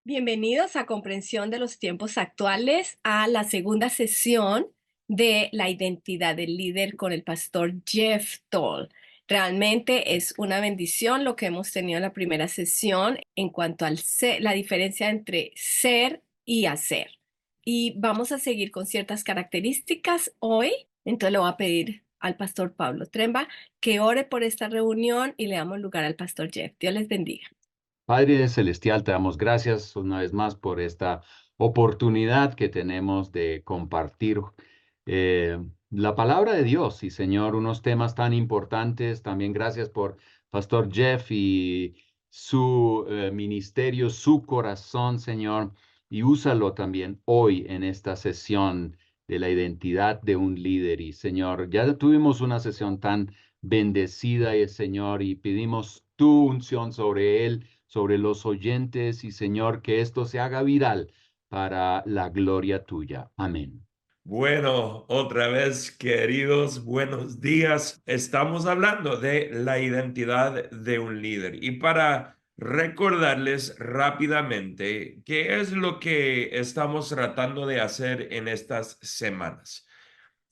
Bienvenidos a Comprensión de los Tiempos Actuales, a la segunda sesión de la identidad del líder con el pastor Jeff Toll. Realmente es una bendición lo que hemos tenido en la primera sesión en cuanto al la diferencia entre ser y hacer. Y vamos a seguir con ciertas características hoy. Entonces le voy a pedir al pastor Pablo Tremba que ore por esta reunión y le damos lugar al pastor Jeff. Dios les bendiga. Padre Celestial, te damos gracias una vez más por esta oportunidad que tenemos de compartir eh, la palabra de Dios y, Señor, unos temas tan importantes. También gracias por Pastor Jeff y su ministerio, su corazón, Señor, y úsalo también hoy en esta sesión de la identidad de un líder. Y, Señor, ya tuvimos una sesión tan bendecida, Señor, y pedimos tu unción sobre él, sobre los oyentes, y Señor, que esto se haga viral para la gloria tuya. Amén. Bueno, otra vez, queridos, buenos días. Estamos hablando de la identidad de un líder. Y para recordarles rápidamente qué es lo que estamos tratando de hacer en estas semanas.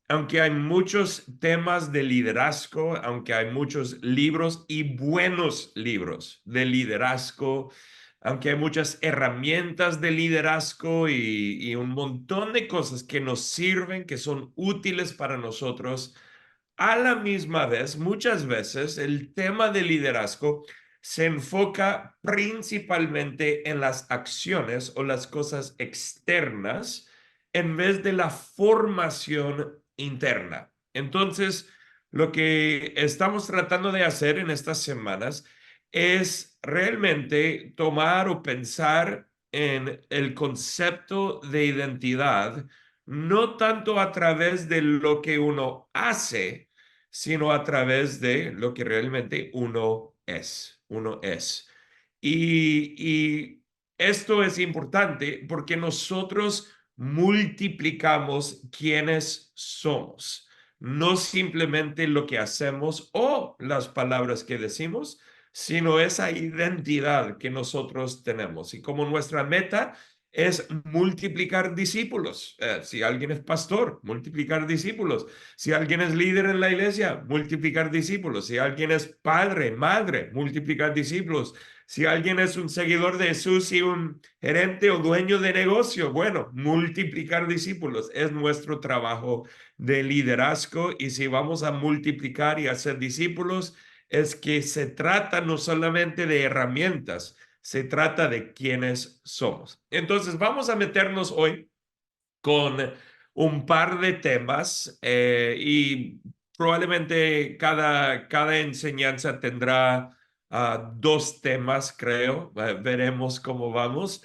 Aunque hay muchos temas de liderazgo, aunque hay muchos libros y buenos libros de liderazgo, aunque hay muchas herramientas de liderazgo y un montón de cosas que nos sirven, que son útiles para nosotros, a la misma vez, muchas veces el tema de liderazgo se enfoca principalmente en las acciones o las cosas externas en vez de la formación interna. Entonces, lo que estamos tratando de hacer en estas semanas es realmente tomar o pensar en el concepto de identidad, no tanto a través de lo que uno hace, sino a través de lo que realmente uno es. Uno es. Y esto es importante porque nosotros multiplicamos quienes somos, no simplemente lo que hacemos o las palabras que decimos, sino esa identidad que nosotros tenemos. Y como nuestra meta es multiplicar discípulos. Si alguien es pastor, multiplicar discípulos. Si alguien es líder en la iglesia, multiplicar discípulos. Si alguien es padre, madre, multiplicar discípulos. Si alguien es un seguidor de Jesús y un gerente o dueño de negocio, bueno, multiplicar discípulos es nuestro trabajo de liderazgo. Y si vamos a multiplicar y hacer discípulos, es que se trata no solamente de herramientas, se trata de quiénes somos. Entonces, vamos a meternos hoy con un par de temas y probablemente cada enseñanza tendrá dos temas, creo. Veremos cómo vamos.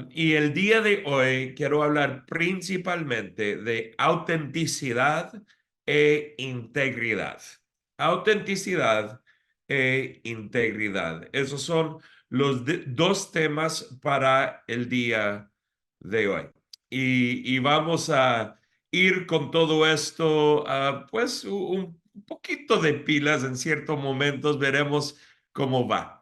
Y el día de hoy quiero hablar principalmente de autenticidad e integridad. Autenticidad e integridad. Esos son los dos temas para el día de hoy. Y vamos a ir con todo esto, pues un poquito de pilas en ciertos momentos, veremos cómo va.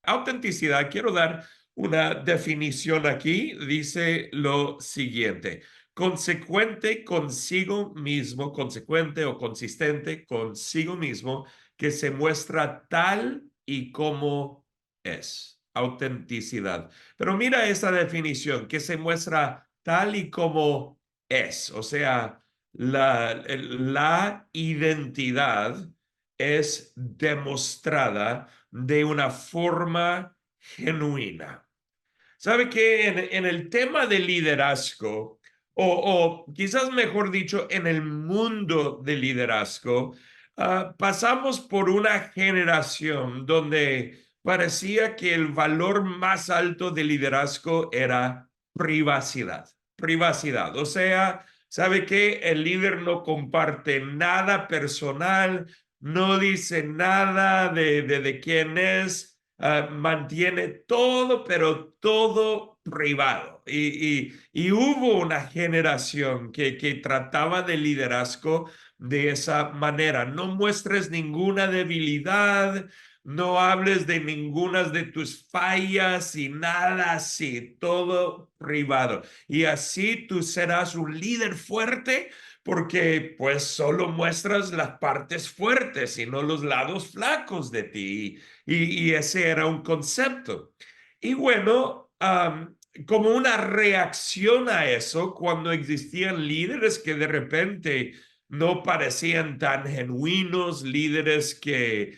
Autenticidad, quiero dar una definición aquí, dice lo siguiente: consecuente consigo mismo, consecuente o consistente consigo mismo, que se muestra tal y como es. Autenticidad. Pero mira esa definición, que se muestra tal y como es. O sea, la identidad es demostrada de una forma genuina. ¿Sabe que en el tema de liderazgo, o quizás mejor dicho, en el mundo de liderazgo, pasamos por una generación donde parecía que el valor más alto del liderazgo era privacidad? Privacidad. O sea, ¿sabe qué? El líder no comparte nada personal, no dice nada de quién es. Mantiene todo, pero todo privado. Y hubo una generación que trataba de liderazgo de esa manera. No muestres ninguna debilidad, no hables de ninguna de tus fallas y nada así, todo privado. Y así tú serás un líder fuerte porque pues solo muestras las partes fuertes y no los lados flacos de ti. Y ese era un concepto. Y bueno, como una reacción a eso, cuando existían líderes que de repente no parecían tan genuinos, líderes que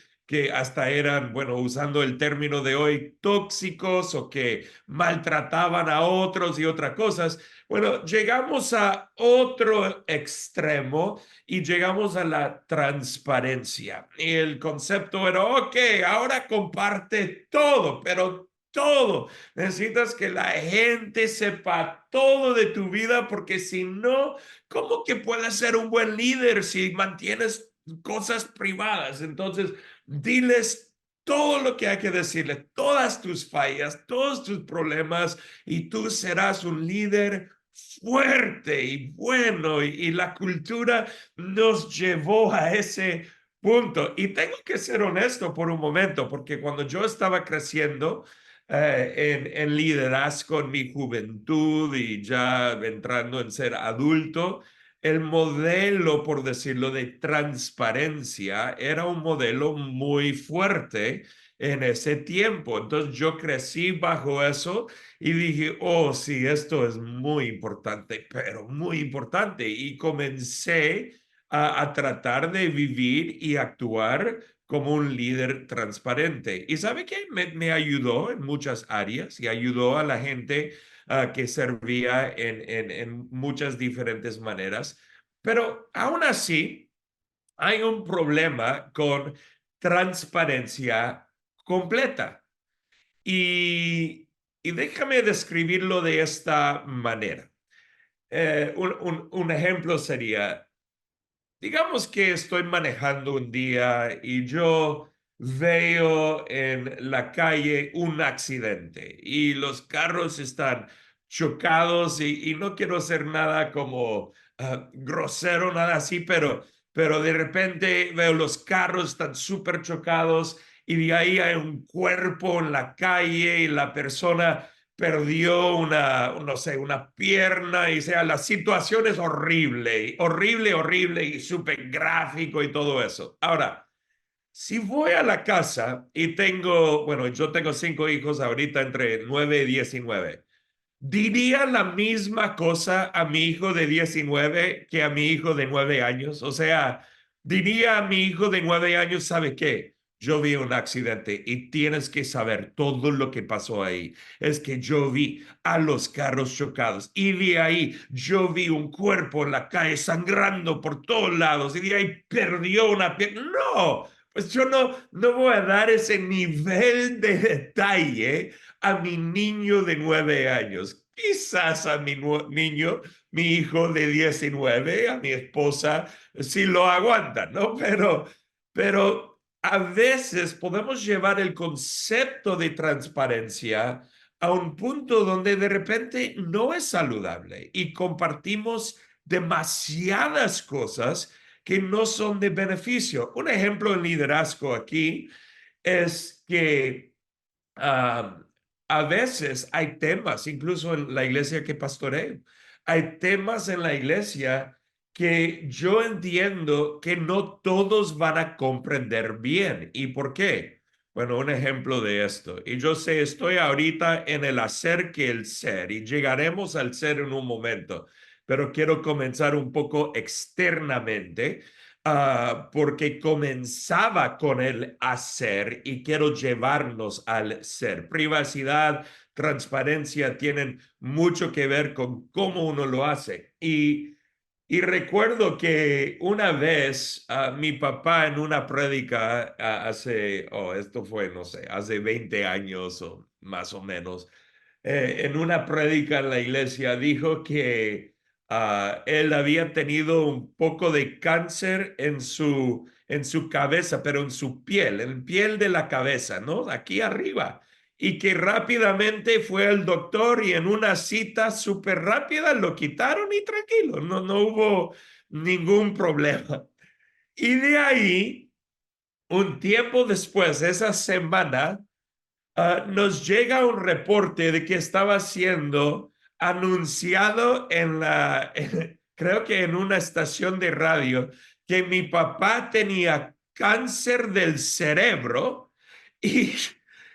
hasta eran, bueno, usando el término de hoy, tóxicos o que maltrataban a otros y otras cosas. Bueno, llegamos a otro extremo y llegamos a la transparencia. Y el concepto era, ok, ahora comparte todo, pero todo. Necesitas que la gente sepa todo de tu vida porque si no, ¿cómo que puedes ser un buen líder si mantienes cosas privadas? Entonces, diles todo lo que hay que decirle, todas tus fallas, todos tus problemas, y tú serás un líder fuerte y bueno. Y la cultura nos llevó a ese punto. Y tengo que ser honesto por un momento, porque cuando yo estaba creciendo en liderazgo en mi juventud y ya entrando en ser adulto, el modelo, por decirlo, de transparencia era un modelo muy fuerte en ese tiempo. Entonces yo crecí bajo eso y dije, oh, sí, esto es muy importante, pero muy importante. Y comencé a tratar de vivir y actuar como un líder transparente. ¿Y sabe qué? Me ayudó en muchas áreas y ayudó a la gente que servía en muchas diferentes maneras. Pero aún así, hay un problema con transparencia completa. Y, y déjame describirlo de esta manera. Un ejemplo sería, digamos que estoy manejando un día y yo veo en la calle un accidente y los carros están chocados y no quiero hacer nada como grosero, nada así, pero de repente veo los carros están súper chocados y de ahí hay un cuerpo en la calle y la persona perdió una, no sé, una pierna y sea, la situación es horrible, horrible, horrible y súper gráfico y todo eso. Ahora, si voy a la casa y tengo, bueno, yo tengo 5 hijos ahorita entre 9 y 19, ¿diría la misma cosa a mi hijo de 19 que a mi hijo de 9 años? O sea, diría a mi hijo de 9 años, ¿sabe qué? Yo vi un accidente y tienes que saber todo lo que pasó ahí. Es que yo vi a los carros chocados y de ahí yo vi un cuerpo en la calle sangrando por todos lados y de ahí perdió una pierna. No, pues yo no voy a dar ese nivel de detalle a mi niño de 9 años, quizás a mi niño, mi hijo de 19, a mi esposa, si lo aguantan, ¿no? Pero a veces podemos llevar el concepto de transparencia a un punto donde de repente no es saludable y compartimos demasiadas cosas que no son de beneficio. Un ejemplo en liderazgo aquí es que Ah, a veces hay temas, incluso en la iglesia que pastoreo, hay temas en la iglesia que yo entiendo que no todos van a comprender bien. ¿Y por qué? Bueno, un ejemplo de esto. Y yo sé, estoy ahorita en el hacer que el ser y llegaremos al ser en un momento, pero quiero comenzar un poco externamente porque comenzaba con el hacer y quiero llevarnos al ser. Privacidad, transparencia tienen mucho que ver con cómo uno lo hace. Y recuerdo que una vez mi papá en una prédica hace, esto fue, no sé, hace 20 años o más o menos, en una prédica en la iglesia dijo que él había tenido un poco de cáncer en su cabeza, pero en piel de la cabeza, ¿no? Aquí arriba. Y que rápidamente fue al doctor y en una cita súper rápida lo quitaron y tranquilo, no hubo ningún problema. Y de ahí un tiempo después, esa semana, nos llega un reporte de que estaba siendo anunciado creo que en una estación de radio, que mi papá tenía cáncer del cerebro y,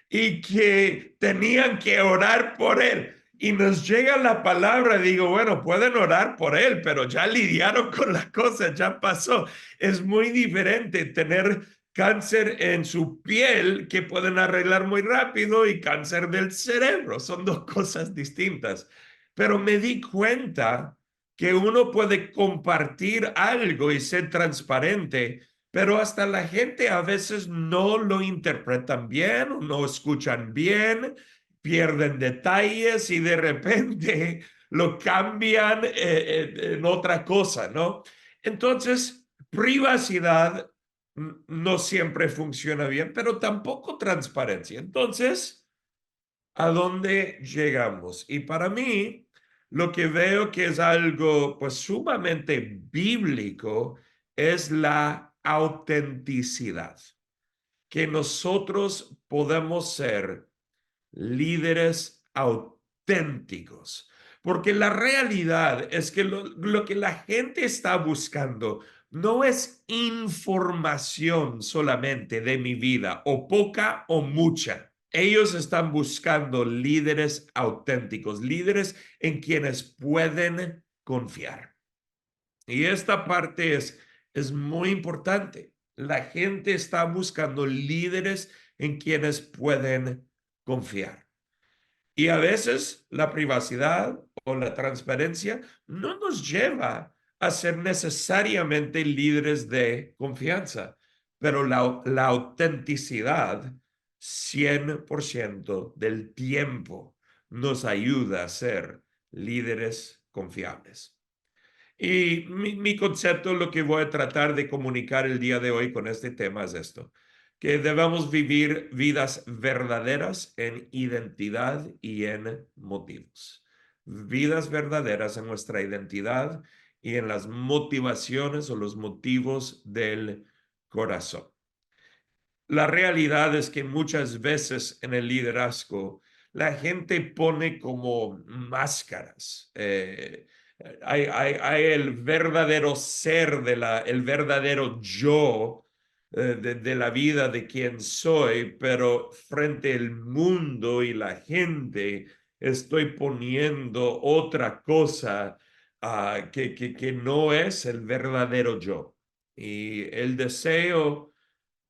y que tenían que orar por él. Y nos llega la palabra, digo, bueno, pueden orar por él, pero ya lidiaron con la cosa, ya pasó. Es muy diferente tener cáncer en su piel que pueden arreglar muy rápido y cáncer del cerebro. Son dos cosas distintas. Pero me di cuenta que uno puede compartir algo y ser transparente, pero hasta la gente a veces no lo interpretan bien, o no escuchan bien, pierden detalles y de repente lo cambian en otra cosa, ¿no? Entonces, privacidad no siempre funciona bien, pero tampoco transparencia. Entonces, ¿a dónde llegamos? Y para mí, lo que veo que es algo pues sumamente bíblico es la autenticidad, que nosotros podemos ser líderes auténticos. Porque la realidad es que lo que la gente está buscando no es información solamente de mi vida, o poca o mucha. Ellos están buscando líderes auténticos, líderes en quienes pueden confiar. Y esta parte es muy importante. La gente está buscando líderes en quienes pueden confiar. Y a veces la privacidad o la transparencia no nos lleva a ser necesariamente líderes de confianza, pero la autenticidad 100% del tiempo nos ayuda a ser líderes confiables. Y mi concepto, lo que voy a tratar de comunicar el día de hoy con este tema es esto, que debemos vivir vidas verdaderas en identidad y en motivos. Vidas verdaderas en nuestra identidad y en las motivaciones o los motivos del corazón. La realidad es que muchas veces en el liderazgo la gente pone como máscaras. Hay el verdadero ser, el verdadero yo de la vida de quien soy, pero frente al mundo y la gente estoy poniendo otra cosa que no es el verdadero yo. Y el deseo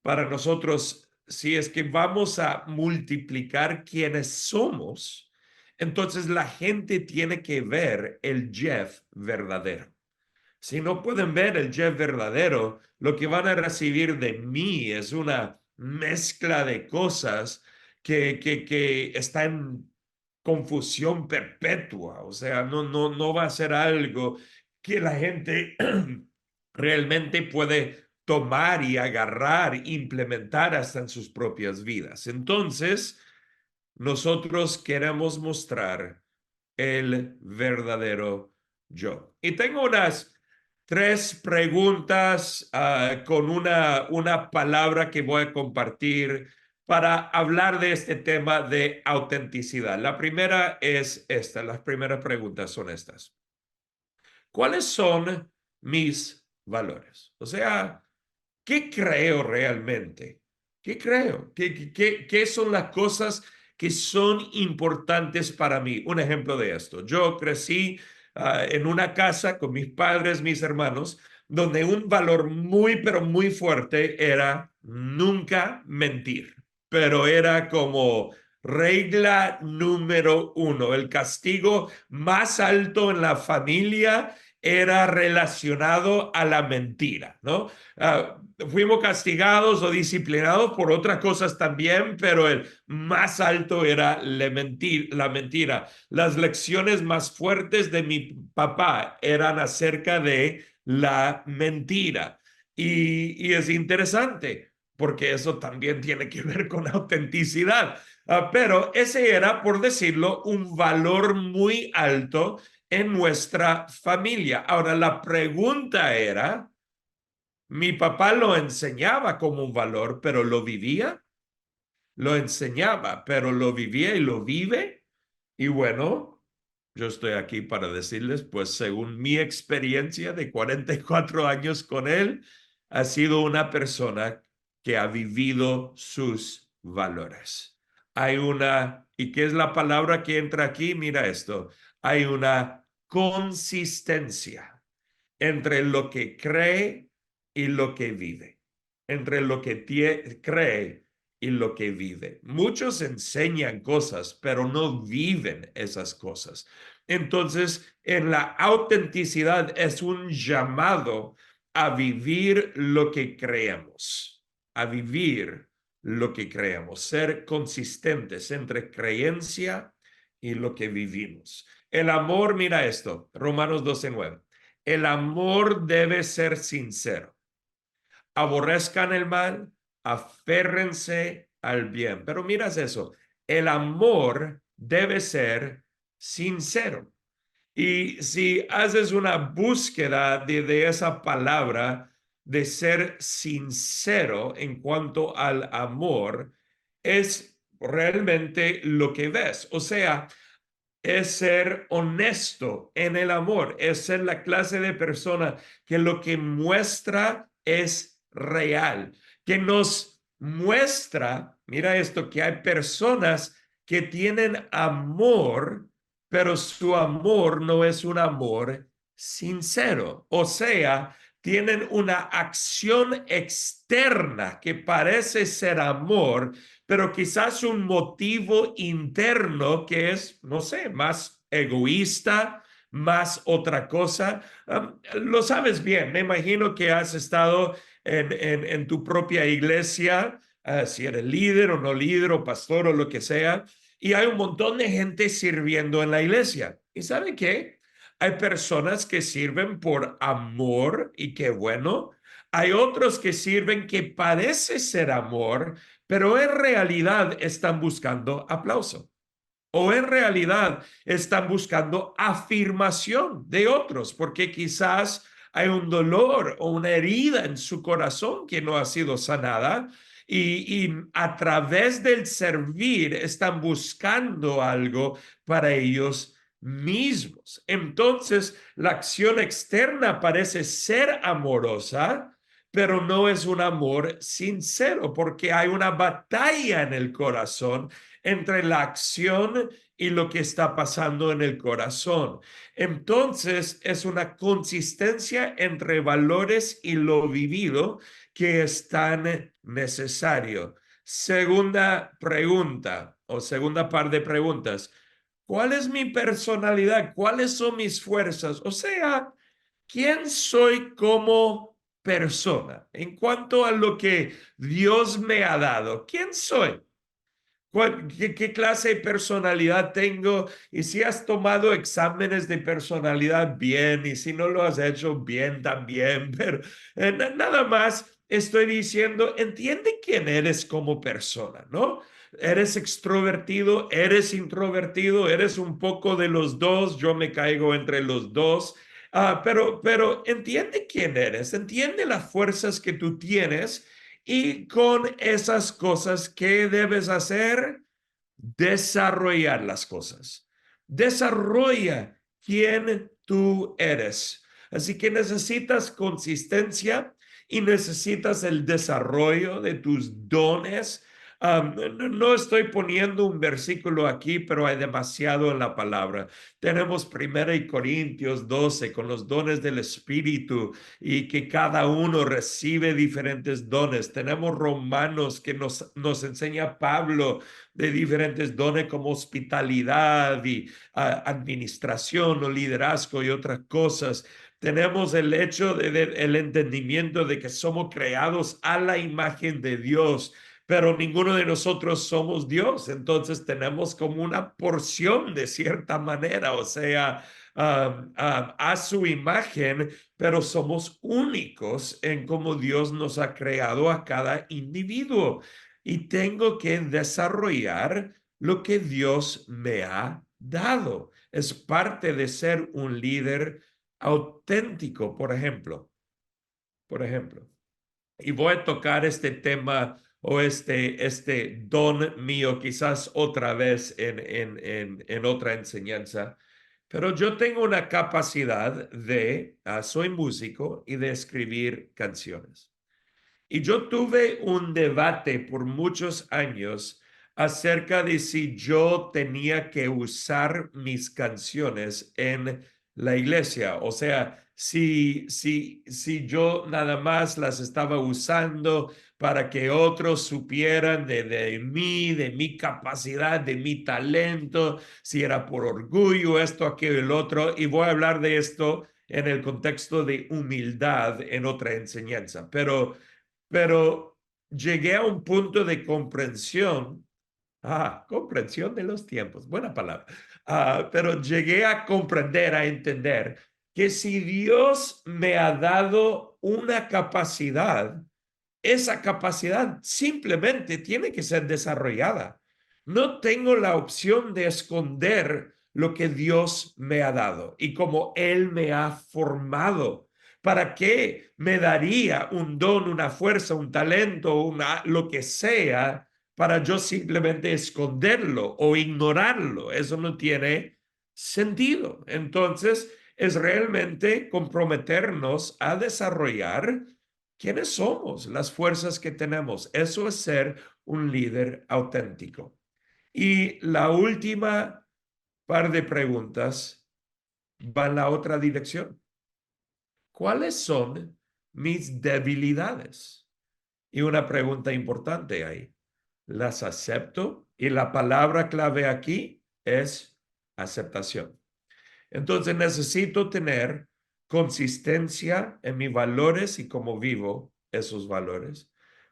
para nosotros, si es que vamos a multiplicar quienes somos, entonces la gente tiene que ver el Jeff verdadero. Si no pueden ver el Jeff verdadero, lo que van a recibir de mí es una mezcla de cosas que está en confusión perpetua. O sea, no va a ser algo que la gente realmente puede tomar y agarrar, implementar hasta en sus propias vidas. Entonces, nosotros queremos mostrar el verdadero yo. Y tengo unas 3 preguntas con una palabra que voy a compartir para hablar de este tema de autenticidad. La primera es esta, las primeras preguntas son estas. ¿Cuáles son mis valores? O sea, ¿qué creo realmente? ¿Qué creo? ¿Qué son las cosas que son importantes para mí? Un ejemplo de esto. Yo crecí en una casa con mis padres, mis hermanos, donde un valor muy, pero muy fuerte era nunca mentir. Pero era como regla número 1. El castigo más alto en la familia era relacionado a la mentira, ¿no? Fuimos castigados o disciplinados por otras cosas también, pero el más alto era la mentira. Las lecciones más fuertes de mi papá eran acerca de la mentira. Y es interesante porque eso también tiene que ver con autenticidad. Pero ese era, por decirlo, un valor muy alto en nuestra familia. Ahora, la pregunta era, Mi papá lo enseñaba como un valor, pero lo vivía. Lo enseñaba, pero lo vivía y lo vive. Y bueno, yo estoy aquí para decirles, pues según mi experiencia de 44 años con él, ha sido una persona que ha vivido sus valores. Hay una, ¿y qué es la palabra que entra aquí? Mira esto, hay una consistencia entre lo que cree y lo que vive, entre lo que cree y lo que vive. Muchos enseñan cosas, pero no viven esas cosas. Entonces, en la autenticidad es un llamado a vivir lo que creemos, a vivir lo que creemos, ser consistentes entre creencia y lo que vivimos. El amor, mira esto, Romanos 12:9. El amor debe ser sincero. Aborrezcan el mal, aférrense al bien. Pero miras eso, el amor debe ser sincero. Y si haces una búsqueda de esa palabra, de ser sincero en cuanto al amor, es realmente lo que ves. O sea, es ser honesto en el amor, es ser la clase de persona que lo que muestra es real, que nos muestra, mira esto, que hay personas que tienen amor, pero su amor no es un amor sincero. O sea, tienen una acción externa que parece ser amor, pero quizás un motivo interno que es, no sé, más egoísta, más otra cosa. Lo sabes bien, me imagino que has estado en tu propia iglesia, si eres líder o no líder o pastor o lo que sea, y hay un montón de gente sirviendo en la iglesia. ¿Y sabe qué? Hay personas que sirven por amor y qué bueno. Hay otros que sirven que parece ser amor, pero en realidad están buscando aplauso o en realidad están buscando afirmación de otros, porque quizás hay un dolor o una herida en su corazón que no ha sido sanada y a través del servir están buscando algo para ellos mismos. Entonces, la acción externa parece ser amorosa, pero no es un amor sincero, porque hay una batalla en el corazón entre la acción y lo que está pasando en el corazón. Entonces, es una consistencia entre valores y lo vivido que es tan necesario. Segunda pregunta o segunda par de preguntas. ¿Cuál es mi personalidad? ¿Cuáles son mis fuerzas? O sea, ¿quién soy como persona? En cuanto a lo que Dios me ha dado, ¿quién soy? ¿Qué clase de personalidad tengo? Y si has tomado exámenes de personalidad, bien, y si no lo has hecho, bien también, pero nada más estoy diciendo, entiende quién eres como persona, ¿no? Eres extrovertido, eres introvertido, eres un poco de los dos, yo me caigo entre los dos. Pero entiende quién eres, entiende las fuerzas que tú tienes y con esas cosas, ¿qué debes hacer? Desarrollar las cosas. Desarrolla quién tú eres. Así que necesitas consistencia y necesitas el desarrollo de tus dones. No estoy poniendo un versículo aquí, pero hay demasiado en la palabra. Tenemos 1 Corintios 12 con los dones del Espíritu y que cada uno recibe diferentes dones. Tenemos Romanos que nos enseña Pablo de diferentes dones como hospitalidad y administración o liderazgo y otras cosas. Tenemos el hecho el entendimiento de que somos creados a la imagen de Dios, pero ninguno de nosotros somos Dios. Entonces tenemos como una porción de cierta manera, o sea, a su imagen, pero somos únicos en cómo Dios nos ha creado a cada individuo. Y tengo que desarrollar lo que Dios me ha dado. Es parte de ser un líder auténtico, por ejemplo. Y voy a tocar este tema o este don mío quizás otra vez en otra enseñanza. Pero yo tengo una capacidad soy músico y de escribir canciones. Y yo tuve un debate por muchos años acerca de si yo tenía que usar mis canciones en la iglesia. O sea, si yo nada más las estaba usando para que otros supieran de mí, de mi capacidad, de mi talento, si era por orgullo, esto, aquello, el otro. Y voy a hablar de esto en el contexto de humildad en otra enseñanza. Pero llegué a un punto de comprensión, comprensión de los tiempos, buena palabra, pero llegué a comprender, a entender que si Dios me ha dado una capacidad, esa capacidad simplemente tiene que ser desarrollada. No tengo la opción de esconder lo que Dios me ha dado y como Él me ha formado. ¿Para qué me daría un don, una fuerza, un talento, lo que sea, para yo simplemente esconderlo o ignorarlo? Eso no tiene sentido. Entonces, es realmente comprometernos a desarrollar quiénes somos, las fuerzas que tenemos. Eso es ser un líder auténtico. Y la última par de preguntas va en la otra dirección. ¿Cuáles son mis debilidades? Y una pregunta importante ahí. ¿Las acepto? Y la palabra clave aquí es aceptación. Entonces necesito tener consistencia en mis valores y cómo vivo esos valores.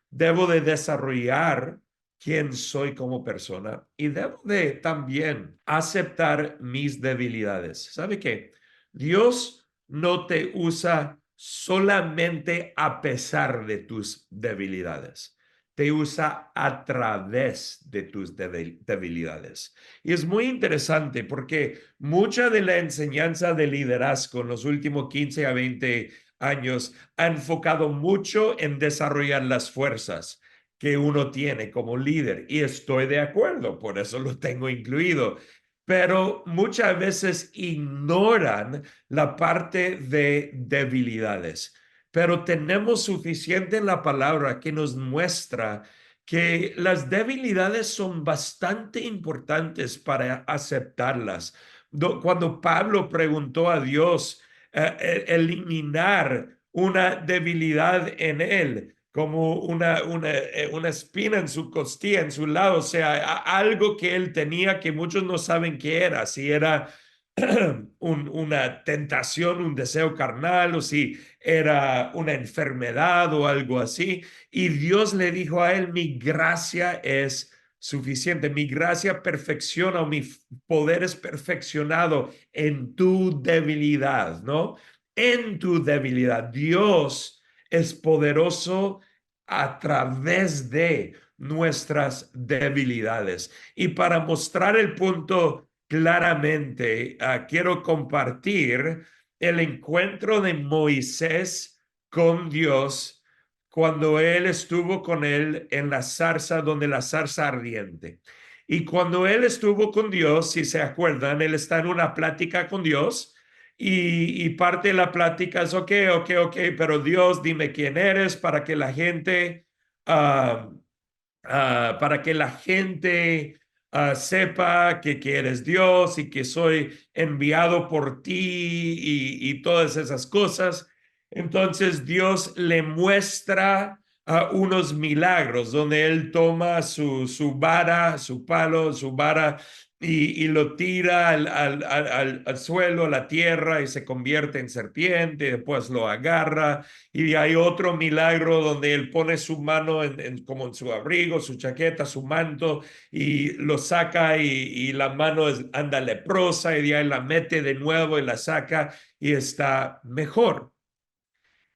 Debo de desarrollar quién soy como persona y debo de también aceptar mis debilidades. ¿Sabe qué? Dios no te usa solamente a pesar de tus debilidades. Te usa a través de tus debilidades. Y es muy interesante porque mucha de la enseñanza de liderazgo en los últimos 15 a 20 años ha enfocado mucho en desarrollar las fuerzas que uno tiene como líder. Y estoy de acuerdo, por eso lo tengo incluido. Pero muchas veces ignoran la parte de debilidades. Pero tenemos suficiente en la palabra que nos muestra que las debilidades son bastante importantes para aceptarlas. Cuando Pablo preguntó a Dios eliminar una debilidad en él, como una espina en su costilla, en su lado, o sea, algo que él tenía que muchos no saben qué era, si era una tentación, un deseo carnal, o si era una enfermedad o algo así. Y Dios le dijo a él, mi gracia es suficiente, mi gracia perfecciona, o mi poder es perfeccionado en tu debilidad, ¿no? En tu debilidad. Dios es poderoso a través de nuestras debilidades. Y para mostrar el punto claramente, quiero compartir el encuentro de Moisés con Dios cuando él estuvo con él en la zarza, donde la zarza ardiente. Y cuando él estuvo con Dios, si se acuerdan, él está en una plática con Dios y parte de la plática es, ok, pero Dios, dime quién eres para que la gente, sepa que eres Dios y que soy enviado por ti y todas esas cosas. Entonces Dios le muestra unos milagros donde él toma su vara, su palo, su vara y lo tira al suelo, a la tierra y se convierte en serpiente, y después lo agarra. Y hay otro milagro donde él pone su mano como en su abrigo, su chaqueta, su manto y lo saca y la mano anda leprosa y de ahí la mete de nuevo y la saca y está mejor.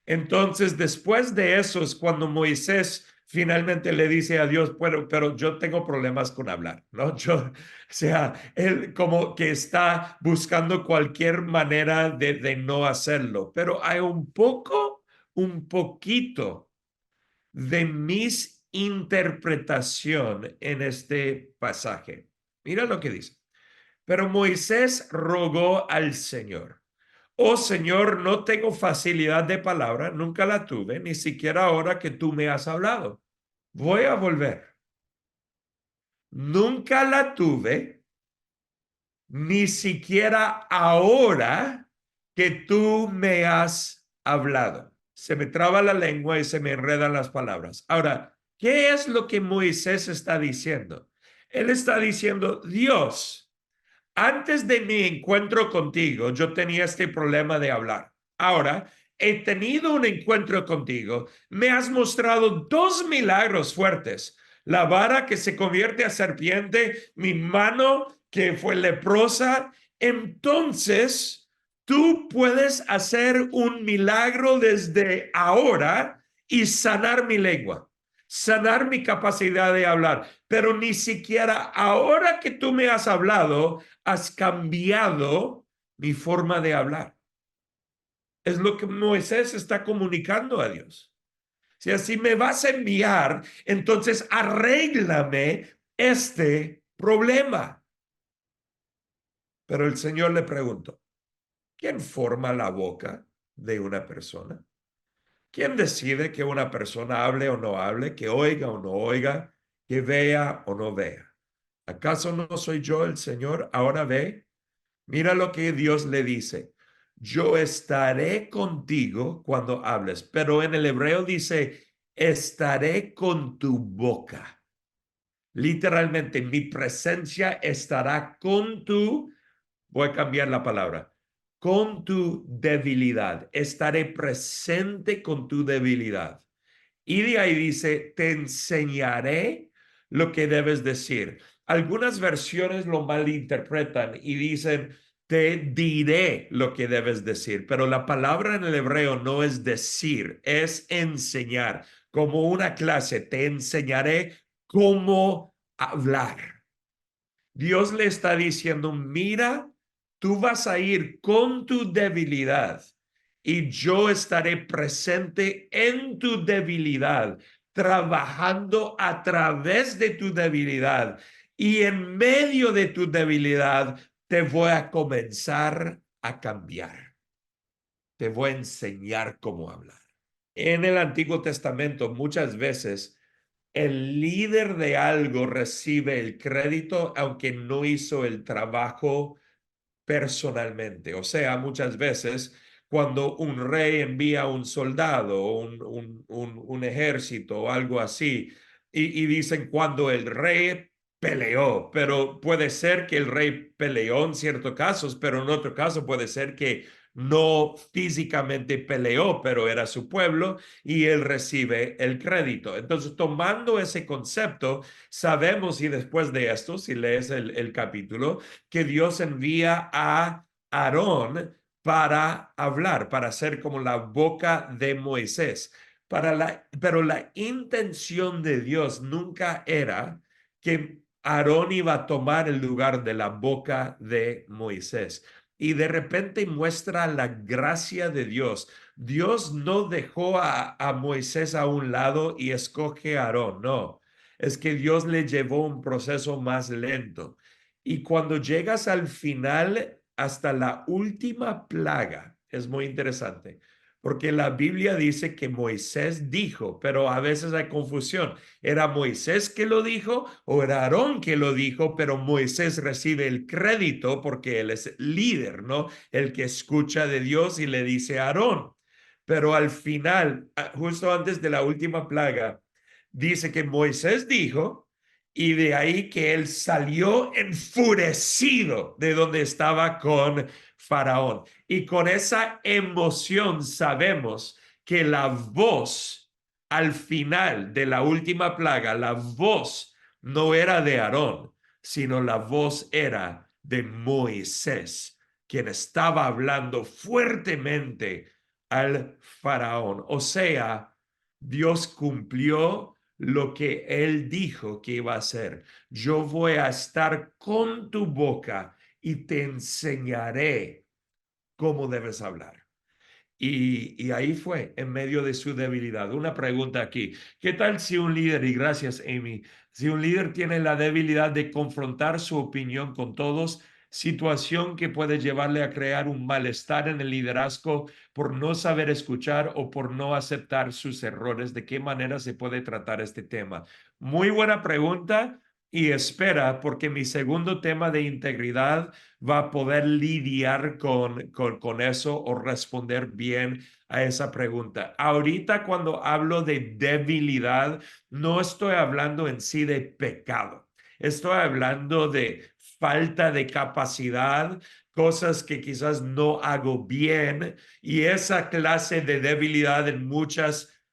Entonces, después de eso es cuando Moisés finalmente le dice a Dios, pero yo tengo problemas con hablar, ¿no? O sea, él como que está buscando cualquier manera de no hacerlo, pero hay un poquito de mis interpretación en este pasaje. Mira lo que dice. Pero Moisés rogó al Señor: oh Señor, no tengo facilidad de palabra, nunca la tuve, ni siquiera ahora que tú me has hablado. Voy a volver. Nunca la tuve, ni siquiera ahora que tú me has hablado. Se me traba la lengua y se me enredan las palabras. Ahora, ¿qué es lo que Moisés está diciendo? Él está diciendo: Dios, antes de mi encuentro contigo, yo tenía este problema de hablar. Ahora he tenido un encuentro contigo. Me has mostrado dos milagros fuertes: la vara que se convierte a serpiente, mi mano que fue leprosa. Entonces, tú puedes hacer un milagro desde ahora y sanar mi lengua, sanar mi capacidad de hablar. Pero ni siquiera ahora que tú me has hablado, has cambiado mi forma de hablar. Es lo que Moisés está comunicando a Dios. Si así me vas a enviar, entonces arréglame este problema. Pero el Señor le preguntó: ¿quién forma la boca de una persona? ¿Quién decide que una persona hable o no hable, que oiga o no oiga, que vea o no vea? ¿Acaso no soy yo el Señor? Ahora ve. Mira lo que Dios le dice: yo estaré contigo cuando hables, pero en el hebreo dice: estaré con tu boca. Literalmente, mi presencia estará con tu, voy a cambiar la palabra, con tu debilidad. Estaré presente con tu debilidad. Y de ahí dice: te enseñaré lo que debes decir. Algunas versiones lo malinterpretan y dicen: te diré lo que debes decir. Pero la palabra en el hebreo no es decir, es enseñar. Como una clase, te enseñaré cómo hablar. Dios le está diciendo: mira, tú vas a ir con tu debilidad y yo estaré presente en tu debilidad, trabajando a través de tu debilidad. Y en medio de tu debilidad te voy a comenzar a cambiar. Te voy a enseñar cómo hablar. En el Antiguo Testamento muchas veces el líder de algo recibe el crédito aunque no hizo el trabajo personalmente. O sea, muchas veces cuando un rey envía un soldado, un ejército o algo así, y dicen cuando el rey peleó, pero puede ser que el rey peleó en ciertos casos, pero en otro caso puede ser que no físicamente peleó, pero era su pueblo y él recibe el crédito. Entonces, tomando ese concepto, sabemos, y después de esto, si lees el capítulo, que Dios envía a Aarón para hablar, para ser como la boca de Moisés. Pero la intención de Dios nunca era que Aarón iba a tomar el lugar de la boca de Moisés. Y de repente muestra la gracia de Dios. Dios no dejó a Moisés a un lado y escoge a Aarón, no. Es que Dios le llevó un proceso más lento. Y cuando llegas al final, hasta la última plaga, es muy interesante, porque la Biblia dice que Moisés dijo, pero a veces hay confusión. ¿Era Moisés que lo dijo o era Aarón que lo dijo? Pero Moisés recibe el crédito porque él es líder, ¿no? El que escucha de Dios y le dice a Aarón. Pero al final, justo antes de la última plaga, dice que Moisés dijo, y de ahí que él salió enfurecido de donde estaba con Faraón. Y con esa emoción sabemos que la voz al final de la última plaga, la voz no era de Aarón, sino la voz era de Moisés, quien estaba hablando fuertemente al Faraón. O sea, Dios cumplió lo que él dijo que iba a hacer. Yo voy a estar con tu boca y te enseñaré cómo debes hablar. Y ahí fue, en medio de su debilidad. Una pregunta aquí. ¿Qué tal si un líder, y gracias, Amy, si un líder tiene la debilidad de confrontar su opinión con todos, situación que puede llevarle a crear un malestar en el liderazgo por no saber escuchar o por no aceptar sus errores? ¿De qué manera se puede tratar este tema? Muy buena pregunta. Y espera, porque mi segundo tema de integridad va a poder lidiar con eso o responder bien a esa pregunta. Ahorita cuando hablo de debilidad, no estoy hablando en sí de pecado. Estoy hablando de falta de capacidad, cosas que quizás no hago bien, y esa clase de debilidad en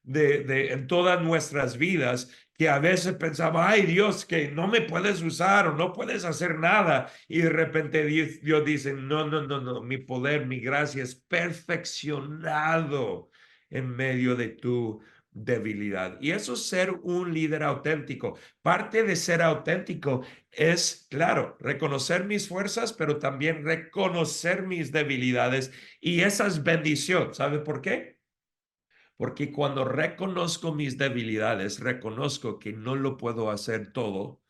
en todas nuestras vidas, que a veces pensaba, ay Dios, que no me puedes usar o no puedes hacer nada. Y de repente Dios dice, no, no, no, no, mi poder, mi gracia es perfeccionado en medio de tu debilidad. Y eso es ser un líder auténtico. Parte de ser auténtico es, claro, reconocer mis fuerzas, pero también reconocer mis debilidades. Y esa es bendición. ¿Sabe por qué? Porque cuando reconozco mis debilidades, reconozco que no lo puedo hacer todo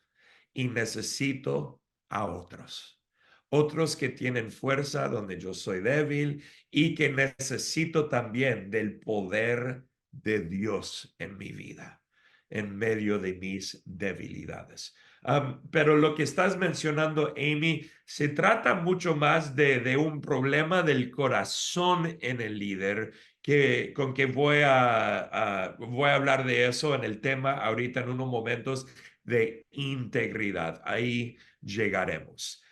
y necesito a otros. Otros que tienen fuerza donde yo soy débil y que necesito también del poder de Dios en mi vida, en medio de mis debilidades. Pero lo que estás mencionando, Amy, se trata mucho más de un problema del corazón en el líder, con que voy a hablar de eso en el tema ahorita en unos momentos de integridad. Ahí llegaremos.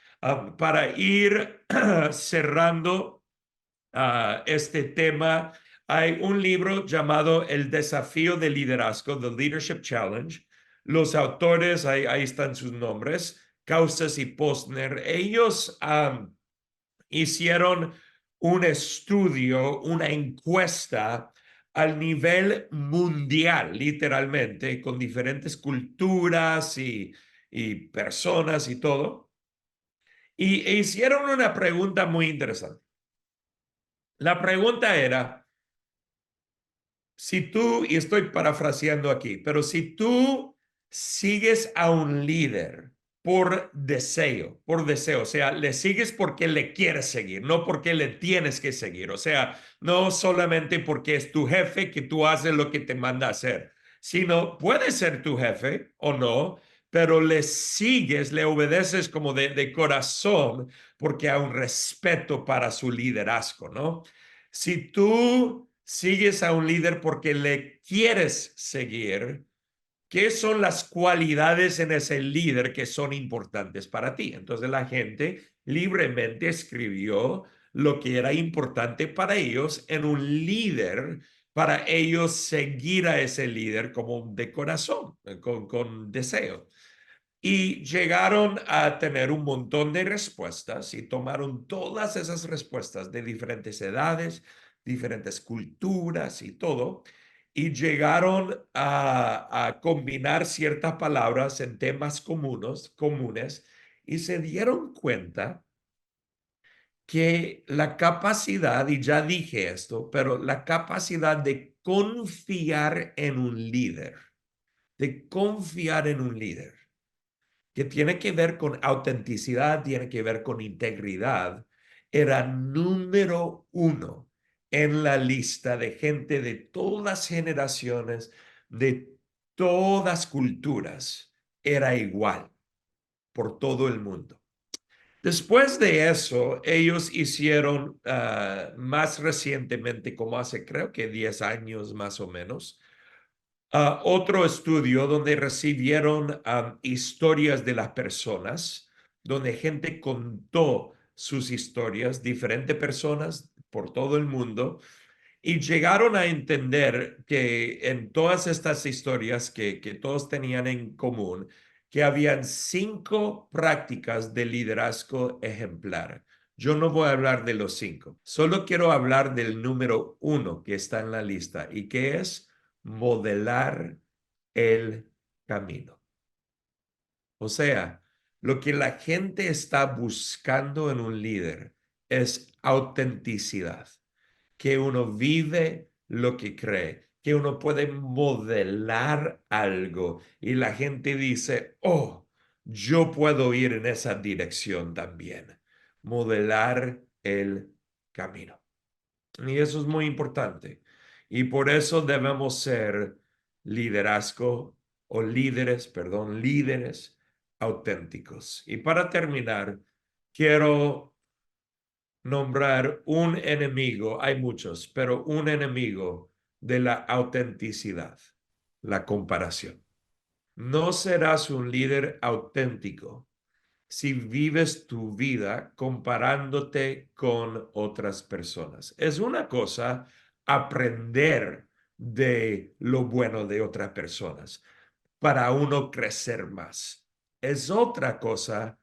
Para ir cerrando este tema, hay un libro llamado El desafío del liderazgo, The Leadership Challenge. Los autores, ahí están sus nombres, Kausas y Postner. Ellos hicieron un estudio, una encuesta al nivel mundial, literalmente, con diferentes culturas y personas y todo. E hicieron una pregunta muy interesante. La pregunta era, si tú, y estoy parafraseando aquí, pero si tú sigues a un líder por deseo, o sea, le sigues porque le quieres seguir, no porque le tienes que seguir, o sea, no solamente porque es tu jefe que tú haces lo que te manda a hacer, sino puede ser tu jefe o no, pero le sigues, le obedeces como de corazón porque hay un respeto para su liderazgo, ¿no? Si tú sigues a un líder porque le quieres seguir, ¿qué son las cualidades en ese líder que son importantes para ti? Entonces la gente libremente escribió lo que era importante para ellos en un líder, para ellos seguir a ese líder como de corazón, con deseo. Y llegaron a tener un montón de respuestas y tomaron todas esas respuestas de diferentes edades, diferentes culturas y todo, y llegaron a combinar ciertas palabras en temas comunes y se dieron cuenta que la capacidad, y ya dije esto, pero la capacidad de confiar en un líder, de confiar en un líder que tiene que ver con autenticidad, tiene que ver con integridad, era número uno en la lista de gente de todas generaciones, de todas culturas. Era igual por todo el mundo. Después de eso, ellos hicieron más recientemente, como hace creo que 10 años más o menos, otro estudio donde recibieron historias de las personas, donde gente contó sus historias, diferentes personas por todo el mundo, y llegaron a entender que en todas estas historias que todos tenían en común, que habían 5 prácticas de liderazgo ejemplar. Yo no voy a hablar de los 5, solo quiero hablar del número 1 que está en la lista y que es modelar el camino. O sea, lo que la gente está buscando en un líder es autenticidad, que uno vive lo que cree, que uno puede modelar algo y la gente dice, oh, yo puedo ir en esa dirección también. Modelar el camino. Y eso es muy importante. Y por eso debemos ser liderazgo o líderes, perdón, líderes auténticos. Y para terminar, quiero nombrar un enemigo, hay muchos, pero un enemigo de la autenticidad, la comparación. No serás un líder auténtico si vives tu vida comparándote con otras personas. Es una cosa aprender de lo bueno de otras personas para uno crecer más. Es otra cosa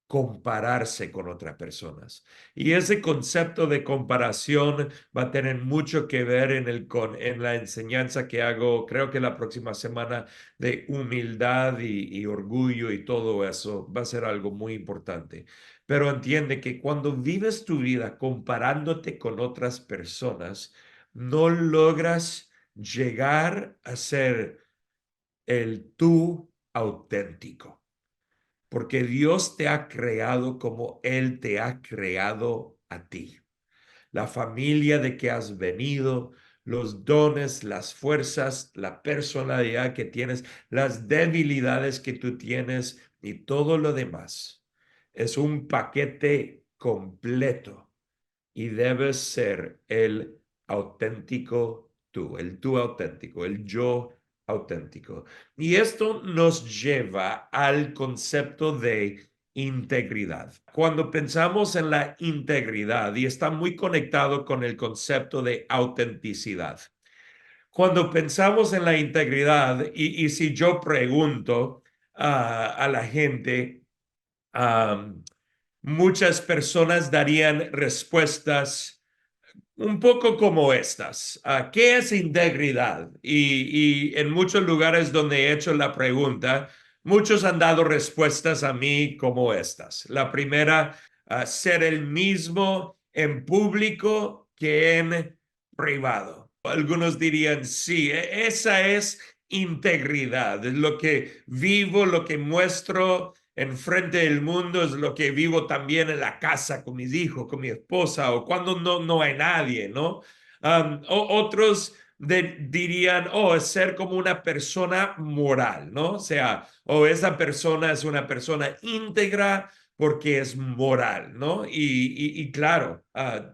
compararse con otras personas. Y ese concepto de comparación va a tener mucho que ver en la enseñanza que hago, creo que la próxima semana, de humildad y orgullo y todo eso. Va a ser algo muy importante. Pero entiende que cuando vives tu vida comparándote con otras personas, no logras llegar a ser el tú auténtico, porque Dios te ha creado como Él te ha creado a ti. La familia de que has venido, los dones, las fuerzas, la personalidad que tienes, las debilidades que tú tienes y todo lo demás. Es un paquete completo y debes ser el auténtico tú, el tú auténtico, el yo auténtico. Y esto nos lleva al concepto de integridad. Cuando pensamos en la integridad, y está muy conectado con el concepto de autenticidad. Cuando pensamos en la integridad, y si yo pregunto a la gente, muchas personas darían respuestas un poco como estas. ¿Qué es integridad? Y en muchos lugares donde he hecho la pregunta, muchos han dado respuestas a mí como estas. La primera, ser el mismo en público que en privado. Algunos dirían, sí, esa es integridad, es lo que vivo, lo que muestro enfrente del mundo, es lo que vivo también en la casa con mis hijos, con mi esposa, o cuando no hay nadie, ¿no? Otros dirían, oh, es ser como una persona moral, ¿no? O sea, esa persona es una persona íntegra porque es moral, ¿no? Y claro,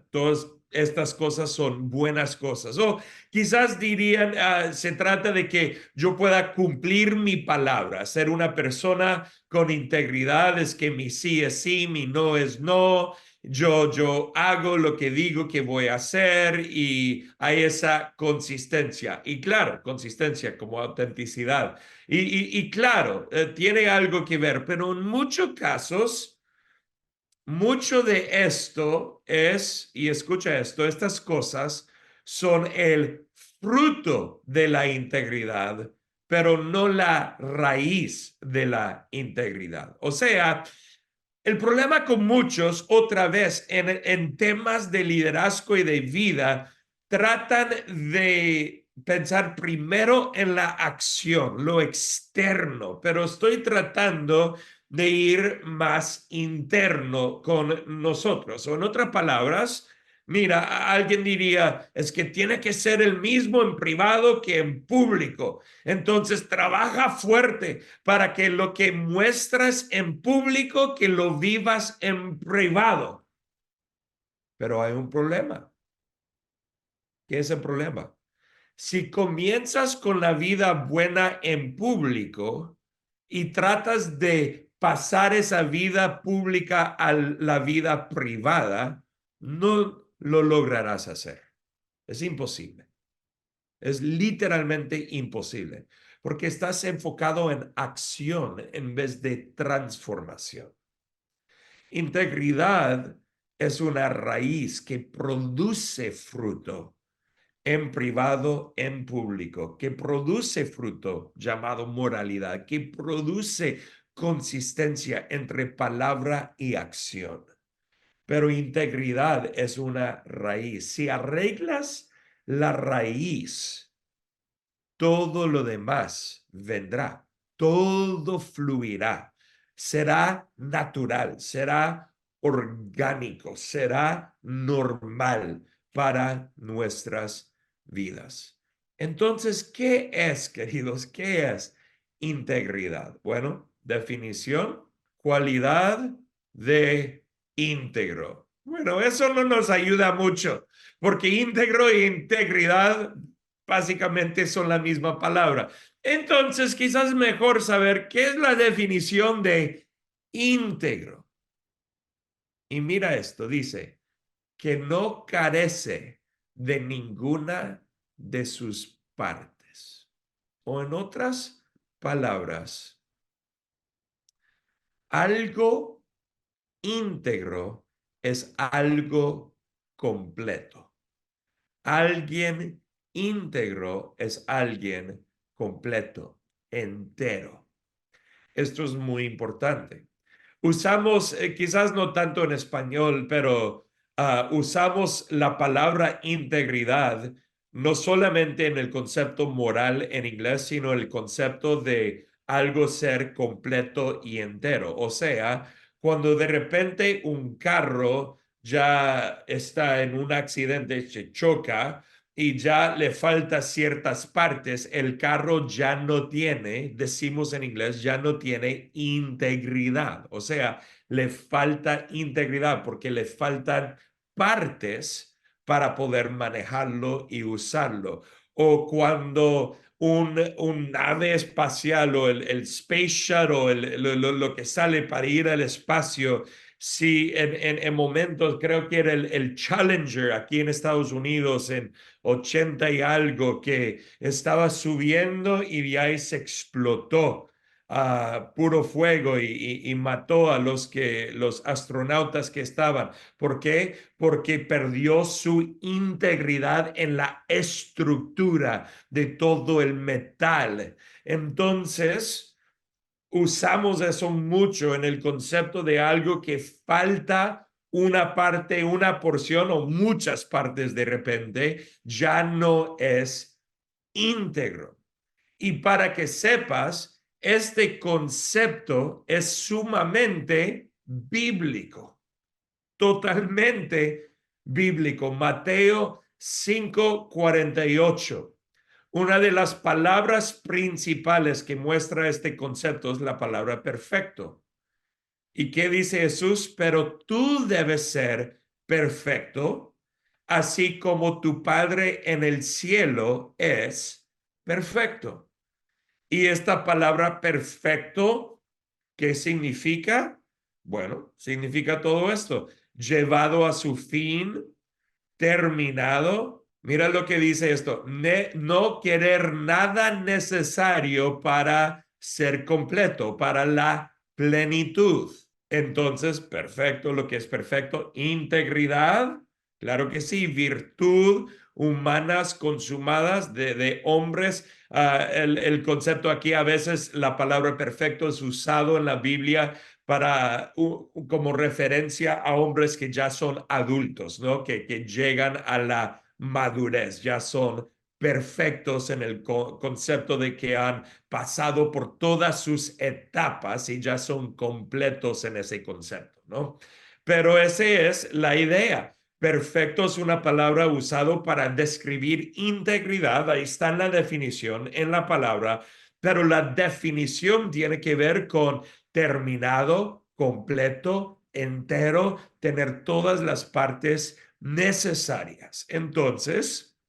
todas estas cosas son buenas cosas. O quizás dirían, se trata de que yo pueda cumplir mi palabra, ser una persona con integridad, es que mi sí es sí, mi no es no. Yo hago lo que digo que voy a hacer y hay esa consistencia. Y claro, consistencia como autenticidad. Y claro, tiene algo que ver, pero en muchos casos, mucho de esto es, y escucha esto, estas cosas son el fruto de la integridad, pero no la raíz de la integridad. O sea, el problema con muchos, otra vez, en temas de liderazgo y de vida, tratan de pensar primero en la acción, lo externo, pero estoy tratando de ir más interno con nosotros. O en otras palabras, mira, alguien diría, es que tiene que ser el mismo en privado que en público. Entonces, trabaja fuerte para que lo que muestras en público, que lo vivas en privado. Pero hay un problema. ¿Qué es el problema? Si comienzas con la vida buena en público y tratas de pasar esa vida pública a la vida privada, no lo lograrás hacer. Es imposible. Es literalmente imposible, porque estás enfocado en acción en vez de transformación. Integridad es una raíz que produce fruto en privado, en público, que produce fruto llamado moralidad, que produce consistencia entre palabra y acción. pero integridad es una raíz. Si arreglas la raíz, todo lo demás vendrá, todo fluirá, será natural, será orgánico, será normal para nuestras vidas. Entonces, ¿qué es, queridos? ¿Qué es integridad? Bueno, definición, cualidad de íntegro. Bueno, eso no nos ayuda mucho, porque íntegro e integridad básicamente son la misma palabra. Entonces, quizás mejor saber qué es la definición de íntegro. Y mira esto, dice que no carece de ninguna de sus partes. O en otras palabras, algo íntegro es algo completo. Alguien íntegro es alguien completo, entero. Esto es muy importante. Usamos, quizás no tanto en español, pero usamos la palabra integridad no solamente en el concepto moral en inglés, sino el concepto de algo ser completo y entero. O sea, cuando de repente un carro ya está en un accidente, se choca y ya le falta ciertas partes, el carro ya no tiene, decimos en inglés, ya no tiene integridad. O sea, le falta integridad porque le faltan partes para poder manejarlo y usarlo. O cuando un nave espacial o el Space Shuttle, lo que sale para ir al espacio, si en momentos, creo que era el Challenger aquí en Estados Unidos en 80 y algo, que estaba subiendo y de ahí se explotó a puro fuego y mató a los astronautas que estaban. ¿Por qué? Porque perdió su integridad en la estructura de todo el metal. Entonces, usamos eso mucho en el concepto de algo que falta una parte, una porción o muchas partes de repente, ya no es íntegro. Y para que sepas, este concepto es sumamente bíblico, totalmente bíblico. Mateo 5:48. Una de las palabras principales que muestra este concepto es la palabra perfecto. ¿Y qué dice Jesús? Pero tú debes ser perfecto, así como tu Padre en el cielo es perfecto. Y esta palabra perfecto, ¿qué significa? Bueno, significa todo esto: llevado a su fin, terminado. Mira lo que dice esto: no querer nada necesario para ser completo, para la plenitud. Entonces, perfecto, lo que es perfecto, integridad, claro que sí, virtud, humanas consumadas de hombres. El concepto aquí, a veces la palabra perfecto es usado en la Biblia para como referencia a hombres que ya son adultos, ¿no? Que llegan a la madurez, ya son perfectos en el concepto de que han pasado por todas sus etapas y ya son completos en ese concepto, ¿no? Pero esa es la idea. Perfecto es una palabra usada para describir integridad. Ahí está en la definición, en la palabra, pero la definición tiene que ver con terminado, completo, entero, tener todas las partes necesarias. Entonces,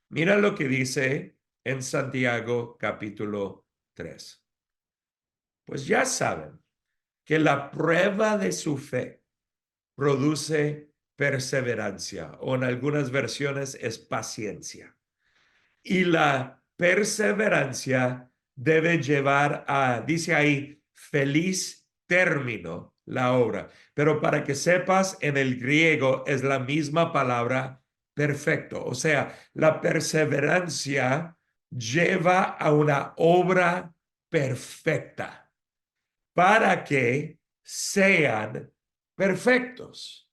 mira lo que dice en Santiago capítulo 3. Pues ya saben que la prueba de su fe produce perseverancia, o en algunas versiones es paciencia. Y la perseverancia debe llevar a, dice ahí, feliz término la obra. Pero para que sepas, en el griego es la misma palabra perfecto. O sea, la perseverancia lleva a una obra perfecta para que sean perfectos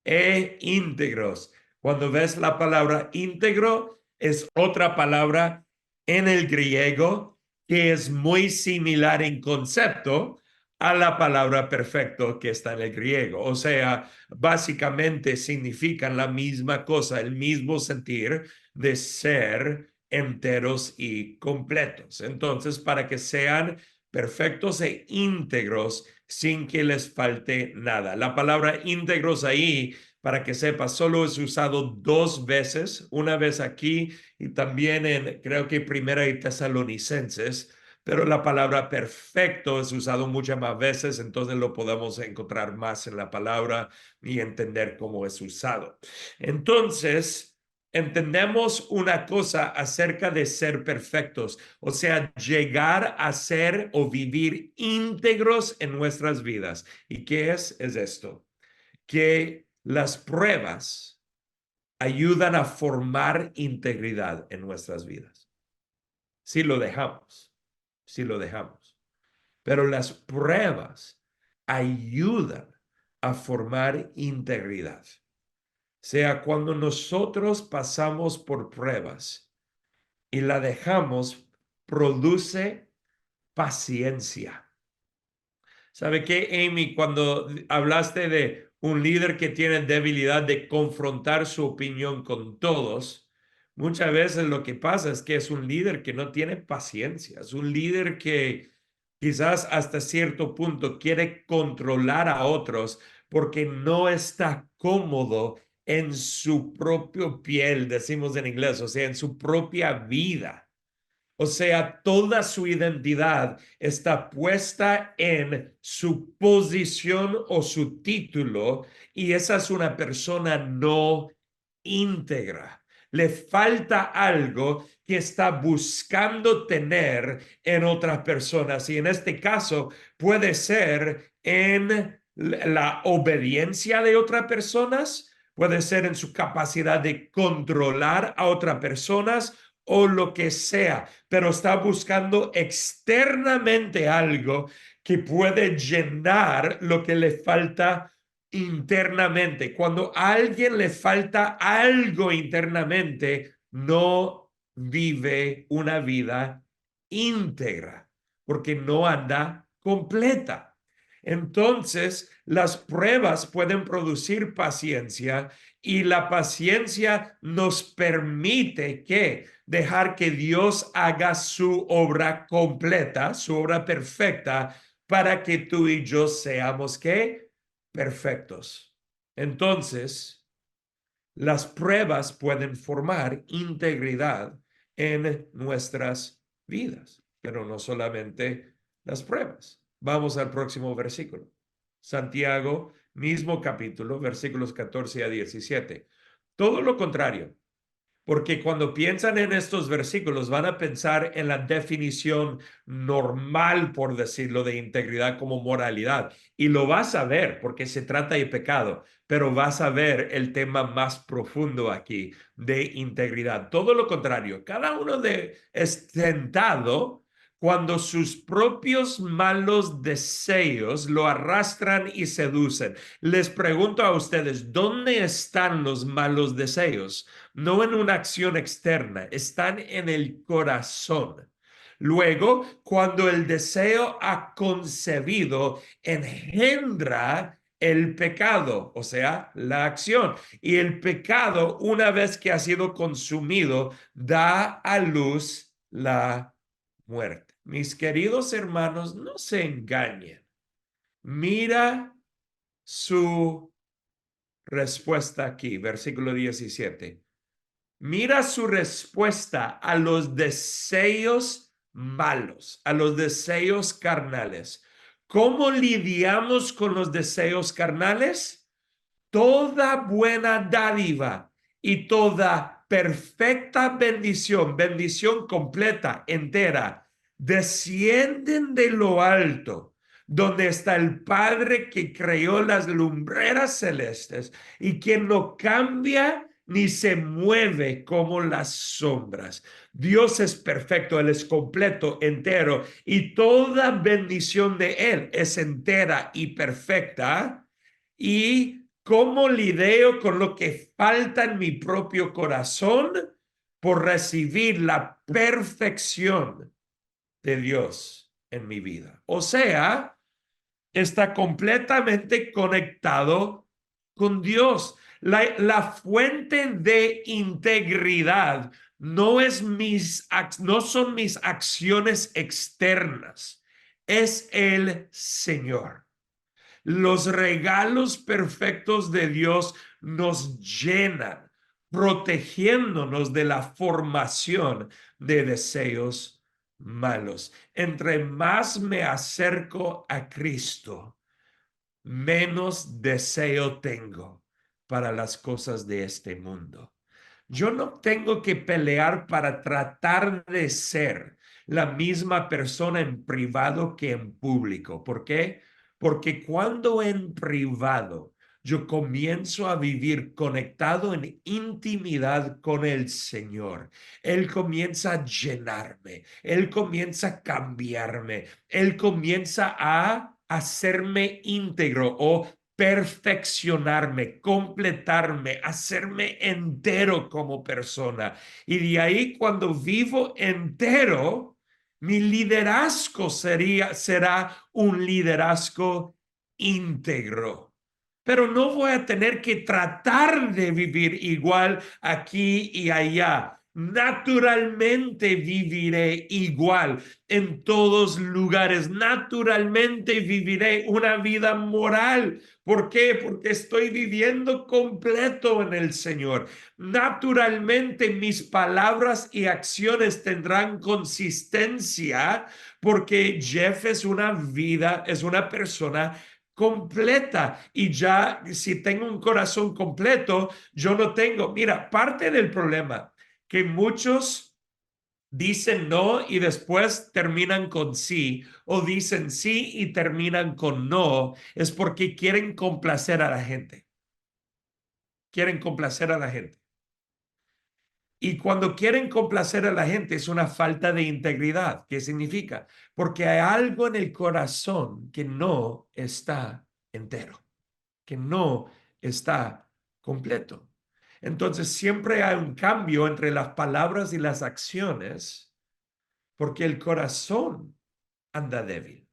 e íntegros. Cuando ves la palabra íntegro, es otra palabra en el griego que es muy similar en concepto a la palabra perfecto que está en el griego. O sea, básicamente significan la misma cosa, el mismo sentir de ser enteros y completos. Entonces, para que sean perfectos e íntegros sin que les falte nada. La palabra íntegros ahí, para que sepas, solo es usado 2 veces, una vez aquí y también en, creo que Primera y Tesalonicenses, pero la palabra perfecto es usado muchas más veces, entonces lo podemos encontrar más en la palabra y entender cómo es usado. Entonces, entendemos una cosa acerca de ser perfectos, o sea, llegar a ser o vivir íntegros en nuestras vidas. ¿Y qué es? Es esto, que las pruebas ayudan a formar integridad en nuestras vidas. Si lo dejamos, si lo dejamos. Pero las pruebas ayudan a formar integridad. O sea, cuando nosotros pasamos por pruebas y la dejamos, produce paciencia. ¿Sabe qué, Amy? Cuando hablaste de un líder que tiene debilidad de confrontar su opinión con todos, muchas veces lo que pasa es que es un líder que no tiene paciencia, es un líder que quizás hasta cierto punto quiere controlar a otros porque no está cómodo en su propia piel, decimos en inglés, o sea, en su propia vida. O sea, toda su identidad está puesta en su posición o su título y esa es una persona no íntegra. Le falta algo que está buscando tener en otras personas y en este caso puede ser en la obediencia de otras personas, puede ser en su capacidad de controlar a otras personas o lo que sea, pero está buscando externamente algo que puede llenar lo que le falta internamente. Cuando a alguien le falta algo internamente, no vive una vida íntegra, porque no anda completa. Entonces, las pruebas pueden producir paciencia y la paciencia nos permite que dejar que Dios haga su obra completa, su obra perfecta, para que tú y yo seamos ¿qué? Perfectos. Entonces, las pruebas pueden formar integridad en nuestras vidas, pero no solamente las pruebas. Vamos al próximo versículo. Santiago, mismo capítulo, versículos 14 a 17. Todo lo contrario, porque cuando piensan en estos versículos van a pensar en la definición normal, por decirlo, de integridad como moralidad. Y lo vas a ver porque se trata de pecado, pero vas a ver el tema más profundo aquí de integridad. Todo lo contrario, cada uno es tentado cuando sus propios malos deseos lo arrastran y seducen. Les pregunto a ustedes, ¿dónde están los malos deseos? No en una acción externa, están en el corazón. Luego, cuando el deseo ha concebido, engendra el pecado, o sea, la acción. Y el pecado, una vez que ha sido consumido, da a luz la muerte. Mis queridos hermanos, no se engañen. Mira su respuesta aquí, versículo 17. Mira su respuesta a los deseos malos, a los deseos carnales. ¿Cómo lidiamos con los deseos carnales? Toda buena dádiva y toda perfecta bendición, bendición completa, entera, descienden de lo alto, donde está el Padre que creó las lumbreras celestes y quien no cambia ni se mueve como las sombras. Dios es perfecto, Él es completo, entero, y toda bendición de Él es entera y perfecta y cómo lidio con lo que falta en mi propio corazón por recibir la perfección de Dios en mi vida. O sea, está completamente conectado con Dios. La fuente de integridad no son mis acciones externas, es el Señor. Los regalos perfectos de Dios nos llenan, protegiéndonos de la formación de deseos malos. Entre más me acerco a Cristo, menos deseo tengo para las cosas de este mundo. Yo no tengo que pelear para tratar de ser la misma persona en privado que en público. ¿Por qué? Porque cuando en privado yo comienzo a vivir conectado en intimidad con el Señor, Él comienza a llenarme, Él comienza a cambiarme, Él comienza a hacerme íntegro o perfeccionarme, completarme, hacerme entero como persona. Y de ahí cuando vivo entero, mi liderazgo será un liderazgo íntegro. Pero no voy a tener que tratar de vivir igual aquí y allá. Naturalmente viviré igual en todos lugares. Naturalmente viviré una vida moral. ¿Por qué? Porque estoy viviendo completo en el Señor. Naturalmente mis palabras y acciones tendrán consistencia porque Jeff es una persona completa y ya si tengo un corazón completo, yo no tengo. Mira, parte del problema que muchos dicen no y después terminan con sí, o dicen sí y terminan con no, es porque quieren complacer a la gente. Quieren complacer a la gente. Y cuando quieren complacer a la gente es una falta de integridad. ¿Qué significa? Porque hay algo en el corazón que no está entero, que no está completo. Entonces siempre hay un cambio entre las palabras y las acciones porque el corazón anda débil,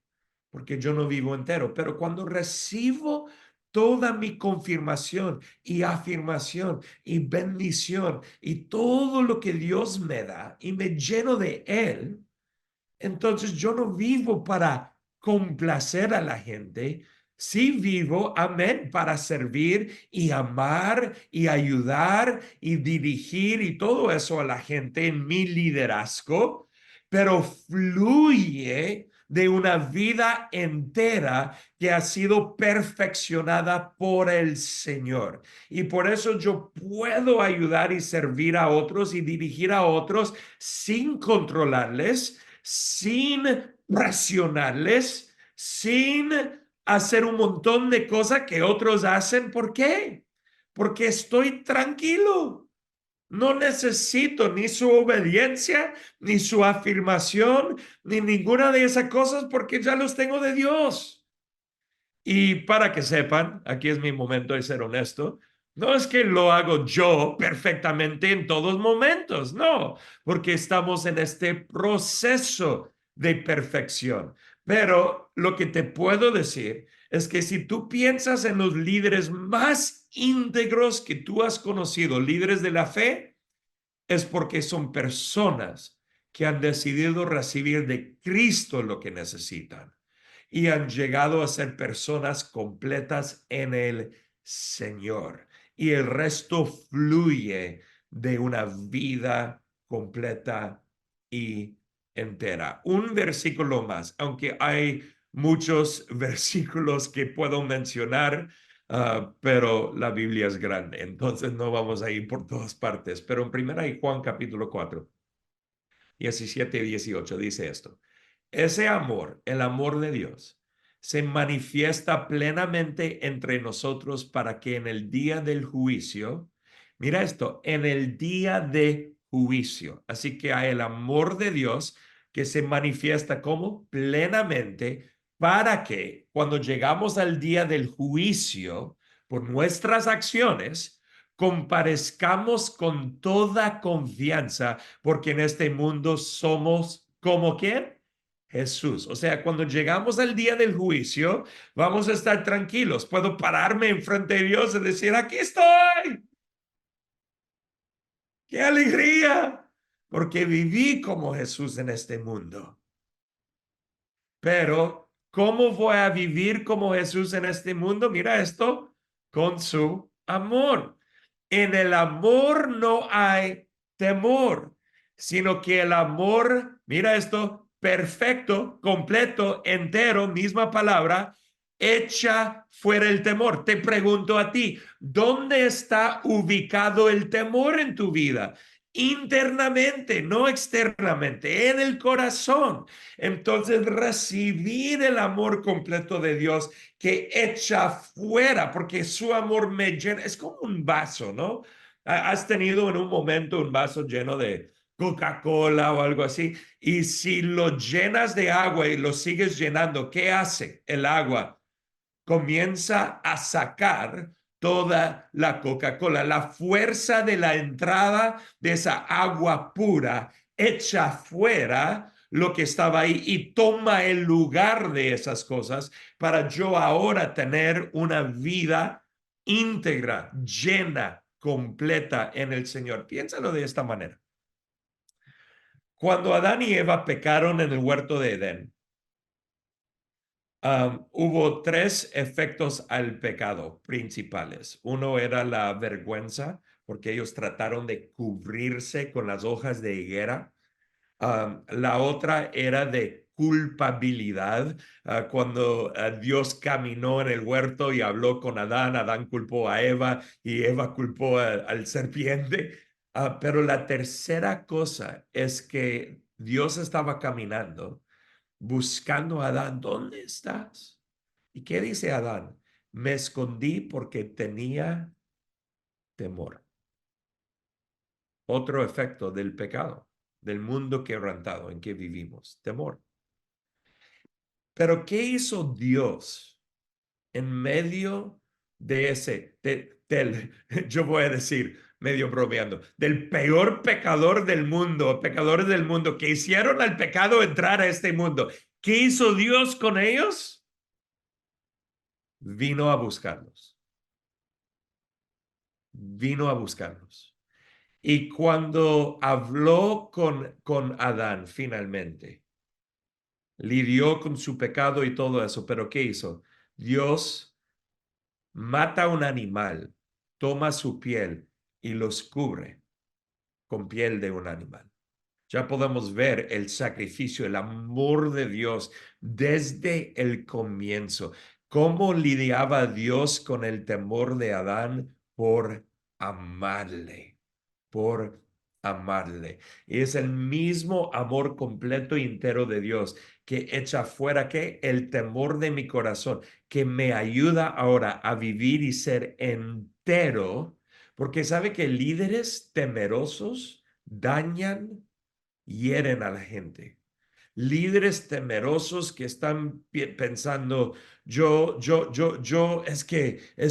porque yo no vivo entero. Pero cuando recibo toda mi confirmación y afirmación y bendición y todo lo que Dios me da y me lleno de Él, entonces yo no vivo para complacer a la gente, sí vivo, amén, para servir y amar y ayudar y dirigir y todo eso a la gente en mi liderazgo, pero fluye de una vida entera que ha sido perfeccionada por el Señor. Y por eso yo puedo ayudar y servir a otros y dirigir a otros sin controlarles, sin presionarles, sin hacer un montón de cosas que otros hacen. ¿Por qué? Porque estoy tranquilo. No necesito ni su obediencia, ni su afirmación, ni ninguna de esas cosas porque ya los tengo de Dios. Y para que sepan, aquí es mi momento de ser honesto, no es que lo hago yo perfectamente en todos momentos, no, porque estamos en este proceso de perfección. Pero lo que te puedo decir es que si tú piensas en los líderes más íntegros que tú has conocido, líderes de la fe, es porque son personas que han decidido recibir de Cristo lo que necesitan y han llegado a ser personas completas en el Señor. Y el resto fluye de una vida completa y entera. Un versículo más, aunque hay muchos versículos que puedo mencionar, pero la Biblia es grande, entonces no vamos a ir por todas partes. Pero en primera y Juan capítulo 4, 17 y 18 dice esto. Ese amor, el amor de Dios, se manifiesta plenamente entre nosotros para que en el día del juicio, mira esto, en el día de juicio. Así que hay el amor de Dios que se manifiesta como plenamente para que cuando llegamos al día del juicio por nuestras acciones, comparezcamos con toda confianza, porque en este mundo somos como ¿quién? Jesús. O sea, cuando llegamos al día del juicio, vamos a estar tranquilos. Puedo pararme enfrente de Dios y decir, aquí estoy. ¡Qué alegría! Porque viví como Jesús en este mundo. Pero, ¿cómo voy a vivir como Jesús en este mundo? Mira esto, con su amor. En el amor no hay temor, sino que el amor, mira esto, perfecto, completo, entero, misma palabra, echa fuera el temor. Te pregunto a ti, ¿dónde está ubicado el temor en tu vida? Internamente, no externamente, en el corazón. Entonces, recibir el amor completo de Dios que echa fuera, porque su amor me llena, es como un vaso, ¿no? Has tenido en un momento un vaso lleno de Coca-Cola o algo así, y si lo llenas de agua y lo sigues llenando, ¿qué hace el agua? Comienza a sacar toda la Coca-Cola. La fuerza de la entrada de esa agua pura echa fuera lo que estaba ahí y toma el lugar de esas cosas para yo ahora tener una vida íntegra, llena, completa en el Señor. Piénsalo de esta manera. Cuando Adán y Eva pecaron en el huerto de Edén, hubo tres efectos al pecado principales. Uno era la vergüenza, porque ellos trataron de cubrirse con las hojas de higuera. La otra era de culpabilidad. Cuando Dios caminó en el huerto y habló con Adán, Adán culpó a Eva y Eva culpó al serpiente. Pero la tercera cosa es que Dios estaba caminando buscando a Adán, ¿dónde estás? ¿Y qué dice Adán? Me escondí porque tenía temor. Otro efecto del pecado, del mundo quebrantado en que vivimos, temor. Pero ¿qué hizo Dios en medio de ese, yo voy a decir, medio bromeando, del peor pecador del mundo, pecadores del mundo que hicieron al pecado entrar a este mundo? ¿Qué hizo Dios con ellos? Vino a buscarlos. Vino a buscarlos. Y cuando habló con Adán finalmente, lidió con su pecado y todo eso, pero ¿qué hizo? Dios mata a un animal, toma su piel y los cubre con piel de un animal. Ya podemos ver el sacrificio, el amor de Dios desde el comienzo. ¿Cómo lidiaba Dios con el temor de Adán? Por amarle, por amarle. Y es el mismo amor completo y entero de Dios que echa fuera que el temor de mi corazón, que me ayuda ahora a vivir y ser entero, porque sabe que líderes temerosos dañan, hieren a la gente. Líderes temerosos que están pensando, es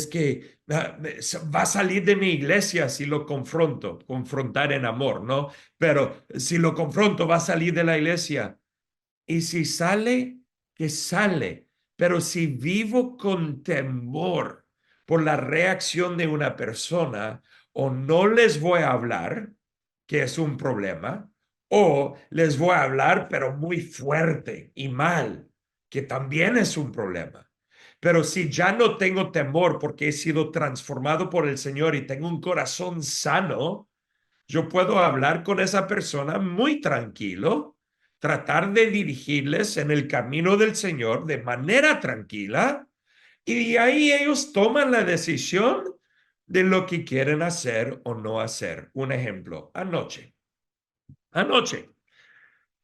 que va a salir de mi iglesia si lo confronto, confrontar en amor, ¿no? Pero si lo confronto, va a salir de la iglesia. Y si sale, que sale. Pero si vivo con temor por la reacción de una persona, o no les voy a hablar, que es un problema, o les voy a hablar, pero muy fuerte y mal, que también es un problema. Pero si ya no tengo temor porque he sido transformado por el Señor y tengo un corazón sano, yo puedo hablar con esa persona muy tranquilo, tratar de dirigirles en el camino del Señor de manera tranquila, y de ahí ellos toman la decisión de lo que quieren hacer o no hacer. Un ejemplo, anoche,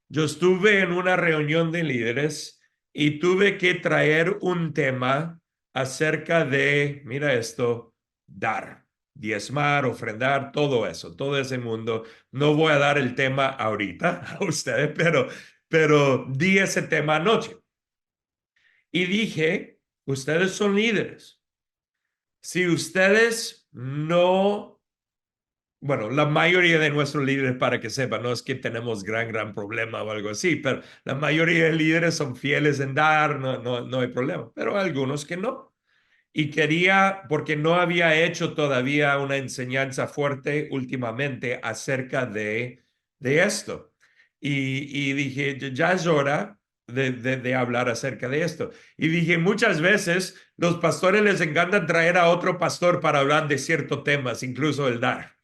yo estuve en una reunión de líderes y tuve que traer un tema acerca de, mira esto, dar, diezmar, ofrendar, todo eso, todo ese mundo. No voy a dar el tema ahorita a ustedes, pero di ese tema anoche. Y dije, ustedes son líderes. Si ustedes no, bueno, la mayoría de nuestros líderes, para que sepan, no es que tenemos gran problema o algo así, pero la mayoría de líderes son fieles en dar, no hay problema, pero algunos que no. Y quería, porque no había hecho todavía una enseñanza fuerte últimamente acerca de esto. Y dije, ya es hora de hablar acerca de esto. Y dije, muchas veces los pastores les encanta traer a otro pastor para hablar de ciertos temas, incluso el dar.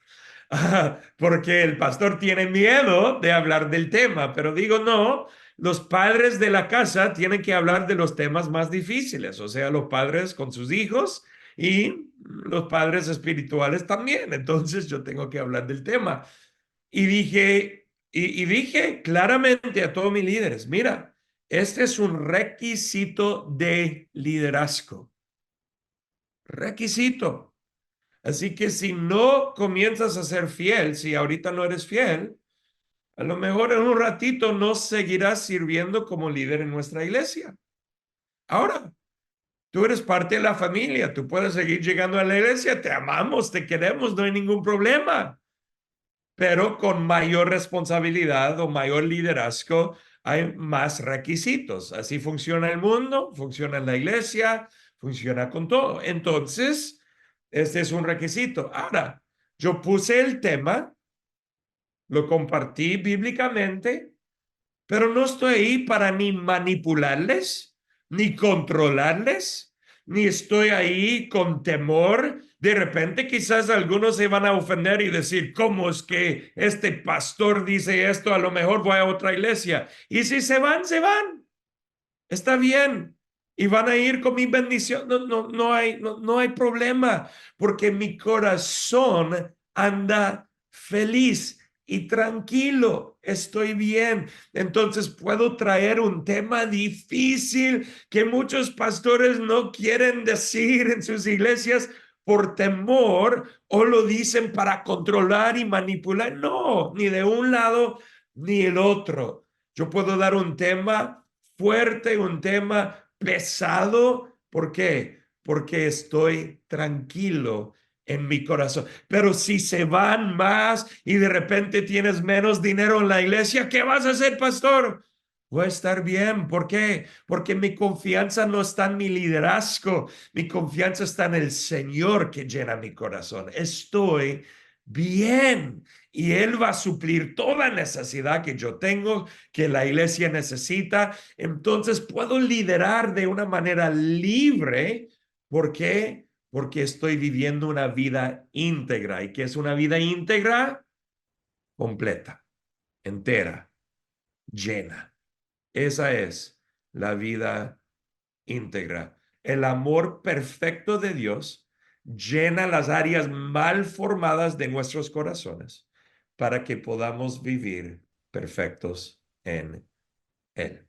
Porque el pastor tiene miedo de hablar del tema, pero digo, no, los padres de la casa tienen que hablar de los temas más difíciles, o sea, los padres con sus hijos y los padres espirituales también. Entonces yo tengo que hablar del tema. Y dije claramente a todos mis líderes, mira, este es un requisito de liderazgo. Requisito. Así que si no comienzas a ser fiel, si ahorita no eres fiel, a lo mejor en un ratito no seguirás sirviendo como líder en nuestra iglesia. Ahora, tú eres parte de la familia, tú puedes seguir llegando a la iglesia, te amamos, te queremos, no hay ningún problema. Pero con mayor responsabilidad o mayor liderazgo hay más requisitos. Así funciona el mundo, funciona la iglesia, funciona con todo. Entonces, este es un requisito. Ahora, yo puse el tema, lo compartí bíblicamente, pero no estoy ahí para ni manipularles, ni controlarles, ni estoy ahí con temor. De repente quizás algunos se van a ofender y decir, ¿cómo es que este pastor dice esto? A lo mejor voy a otra iglesia. Y si se van, se van. Está bien. Y van a ir con mi bendición. No hay problema, porque mi corazón anda feliz y tranquilo. Estoy bien. Entonces puedo traer un tema difícil que muchos pastores no quieren decir en sus iglesias por temor o lo dicen para controlar y manipular. No, ni de un lado ni el otro. Yo puedo dar un tema fuerte, un tema pesado. ¿Por qué? Porque estoy tranquilo en mi corazón. Pero si se van más y de repente tienes menos dinero en la iglesia, ¿qué vas a hacer, pastor? Voy a estar bien. ¿Por qué? Porque mi confianza no está en mi liderazgo. Mi confianza está en el Señor que llena mi corazón. Estoy bien. Y Él va a suplir toda necesidad que yo tengo, que la iglesia necesita. Entonces puedo liderar de una manera libre. ¿Por qué? Porque estoy viviendo una vida íntegra. ¿Y qué es una vida íntegra? Completa, entera, llena. Esa es la vida íntegra. El amor perfecto de Dios llena las áreas mal formadas de nuestros corazones para que podamos vivir perfectos en Él.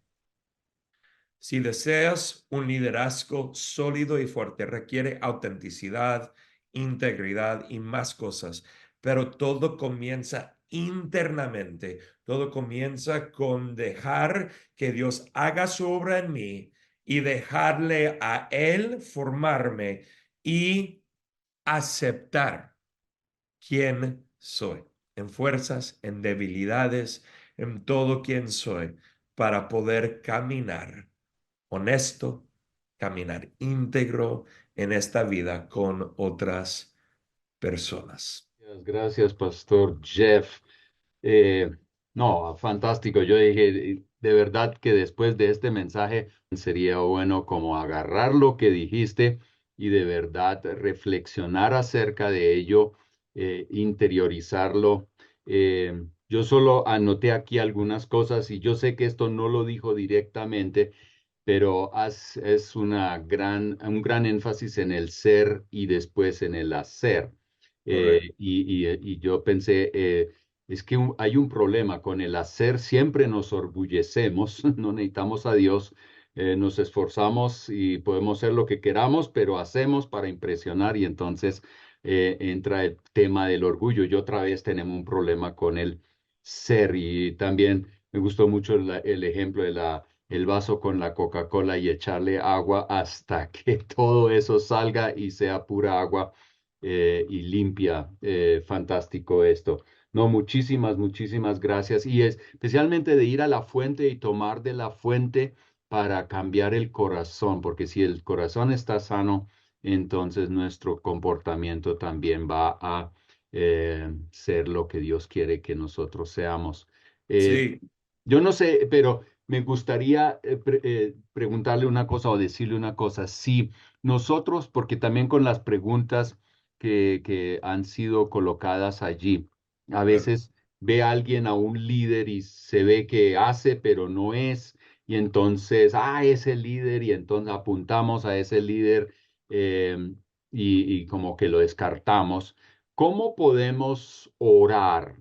Si deseas un liderazgo sólido y fuerte, requiere autenticidad, integridad y más cosas, pero todo comienza internamente. Todo comienza con dejar que Dios haga su obra en mí y dejarle a Él formarme y aceptar quién soy, en fuerzas, en debilidades, en todo quien soy, para poder caminar honesto, caminar íntegro en esta vida con otras personas. Gracias, Pastor Jeff. Eh, no, fantástico. Yo dije, de verdad que después de este mensaje sería bueno como agarrar lo que dijiste y de verdad reflexionar acerca de ello, interiorizarlo. Yo solo anoté aquí algunas cosas y yo sé que esto no lo dijo directamente, pero es un gran énfasis en el ser y después en el hacer. Correcto. Y yo pensé, es que hay un problema con el hacer, siempre nos orgullecemos, no necesitamos a Dios, nos esforzamos y podemos hacer lo que queramos, pero hacemos para impresionar y entonces entra el tema del orgullo y otra vez tenemos un problema con el ser y también me gustó mucho el ejemplo de el vaso con la Coca-Cola y echarle agua hasta que todo eso salga y sea pura agua y limpia. Fantástico esto. No, muchísimas, muchísimas gracias. Y especialmente de ir a la fuente y tomar de la fuente para cambiar el corazón, porque si el corazón está sano, entonces nuestro comportamiento también va a ser lo que Dios quiere que nosotros seamos. Eh, Sí, yo no sé, pero me gustaría preguntarle una cosa o decirle una cosa. Si nosotros, porque también con las preguntas que han sido colocadas allí, a claro. veces ve a alguien, a un líder y se ve que hace, pero no es, y entonces, es el líder, y entonces apuntamos a ese líder y como que lo descartamos. ¿Cómo podemos orar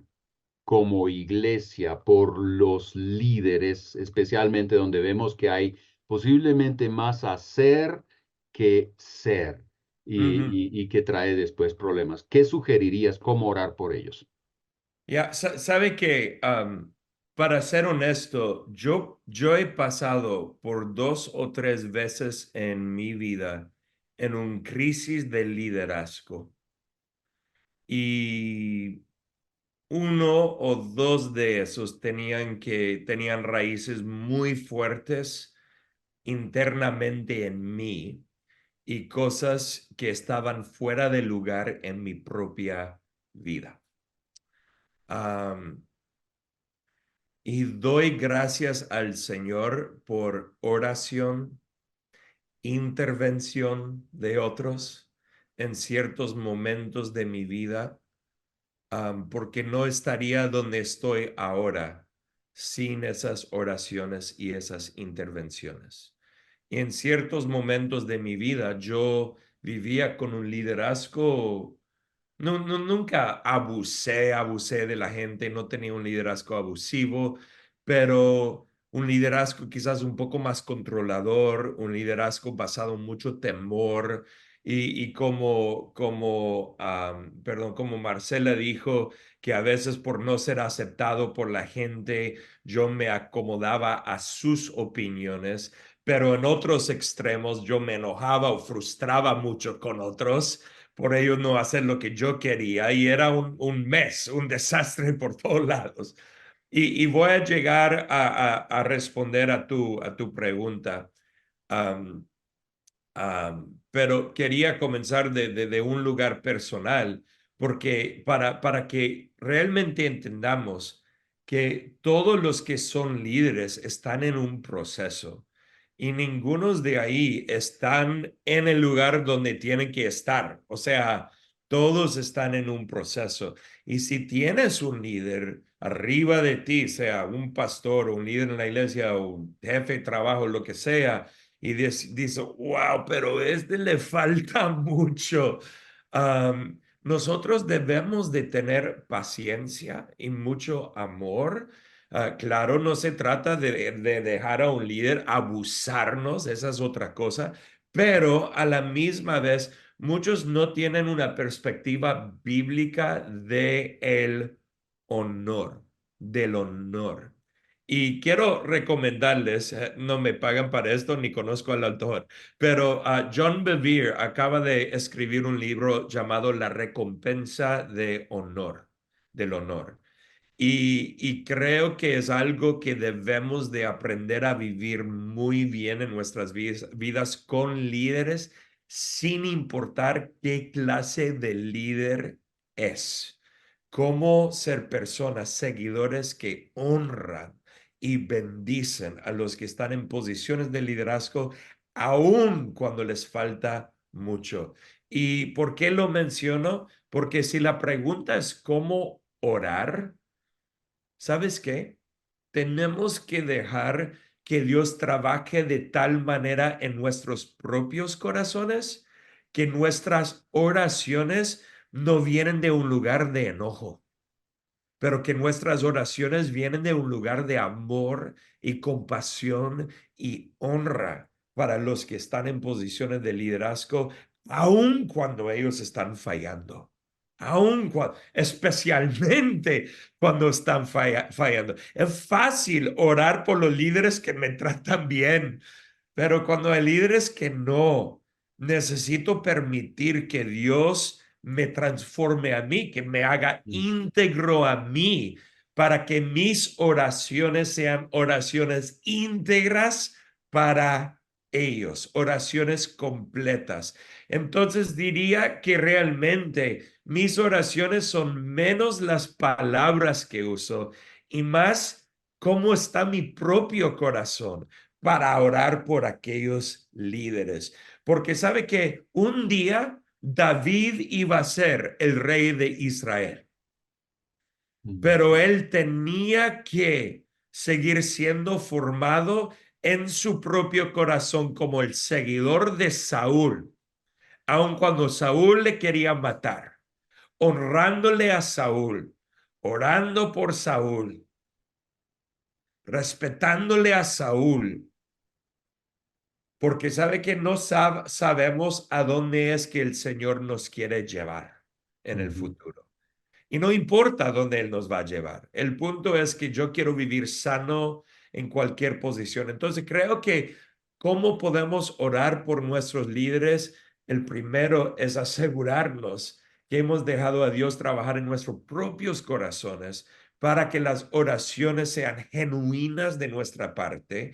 como iglesia por los líderes, especialmente donde vemos que hay posiblemente más hacer que ser Ujú. y que trae después problemas? ¿Qué sugerirías? ¿Cómo orar por ellos? Ya, sabe que, para ser honesto, yo he pasado por 2 o 3 veces en mi vida en un crisis de liderazgo y uno o dos de esos tenían raíces muy fuertes internamente en mí y cosas que estaban fuera de lugar en mi propia vida. Y doy gracias al Señor por oración, intervención de otros en ciertos momentos de mi vida, porque no estaría donde estoy ahora sin esas oraciones y esas intervenciones. Y en ciertos momentos de mi vida yo vivía con un liderazgo. No, nunca abusé de la gente, no tenía un liderazgo abusivo, pero un liderazgo quizás un poco más controlador, un liderazgo basado en mucho temor y como Marcela dijo, que a veces por no ser aceptado por la gente, yo me acomodaba a sus opiniones, pero en otros extremos yo me enojaba o frustraba mucho con otros por ello no hacer lo que yo quería y era un mes, un desastre por todos lados. Y voy a llegar a responder a tu pregunta. Am, pero quería comenzar de un lugar personal, porque para que realmente entendamos que todos los que son líderes están en un proceso y ninguno de ahí están en el lugar donde tienen que estar. O sea, todos están en un proceso. Y si tienes un líder arriba de ti, sea un pastor o un líder en la iglesia o un jefe de trabajo, lo que sea, y dice, wow, pero este le falta mucho. Nosotros debemos de tener paciencia y mucho amor. Claro, no se trata de dejar a un líder abusarnos, esa es otra cosa, pero a la misma vez muchos no tienen una perspectiva bíblica de el honor, del honor. Y quiero recomendarles, no me pagan para esto ni conozco al autor, pero John Bevere acaba de escribir un libro llamado La recompensa de honor, del honor. Y creo que es algo que debemos de aprender a vivir muy bien en nuestras vidas con líderes, sin importar qué clase de líder es. Cómo ser personas, seguidores que honran y bendicen a los que están en posiciones de liderazgo, aun cuando les falta mucho. ¿Y por qué lo menciono? Porque si la pregunta es cómo orar, ¿sabes qué? Tenemos que dejar que Dios trabaje de tal manera en nuestros propios corazones que nuestras oraciones no vienen de un lugar de enojo, pero que nuestras oraciones vienen de un lugar de amor y compasión y honra para los que están en posiciones de liderazgo, aun cuando ellos están fallando. especialmente cuando están fallando. Es fácil orar por los líderes que me tratan bien, pero cuando hay líderes que no, necesito permitir que Dios me transforme a mí, que me haga Mm, íntegro a mí, para que mis oraciones sean oraciones íntegras para ellos, oraciones completas. Entonces diría que realmente mis oraciones son menos las palabras que uso y más cómo está mi propio corazón para orar por aquellos líderes. Porque sabe que un día David iba a ser el rey de Israel, mm, pero él tenía que seguir siendo formado en su propio corazón como el seguidor de Saúl, aun cuando Saúl le quería matar, honrándole a Saúl, orando por Saúl, respetándole a Saúl, porque sabe que no sabemos a dónde es que el Señor nos quiere llevar en el ujú, futuro. Y no importa dónde Él nos va a llevar. El punto es que yo quiero vivir sano en cualquier posición. Entonces creo que cómo podemos orar por nuestros líderes. El primero es asegurarnos que hemos dejado a Dios trabajar en nuestros propios corazones para que las oraciones sean genuinas de nuestra parte.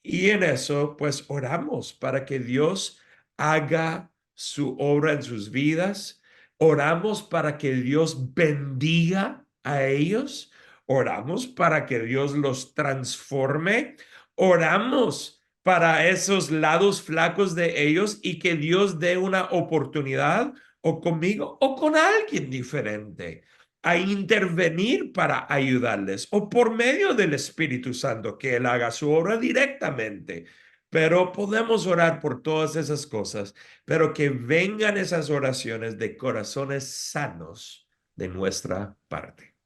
Y en eso, pues oramos para que Dios haga su obra en sus vidas. Oramos para que Dios bendiga a ellos. Oramos para que Dios los transforme. Oramos para esos lados flacos de ellos y que Dios dé una oportunidad o conmigo o con alguien diferente a intervenir para ayudarles o por medio del Espíritu Santo, que Él haga su obra directamente. Pero podemos orar por todas esas cosas, pero que vengan esas oraciones de corazones sanos de nuestra parte.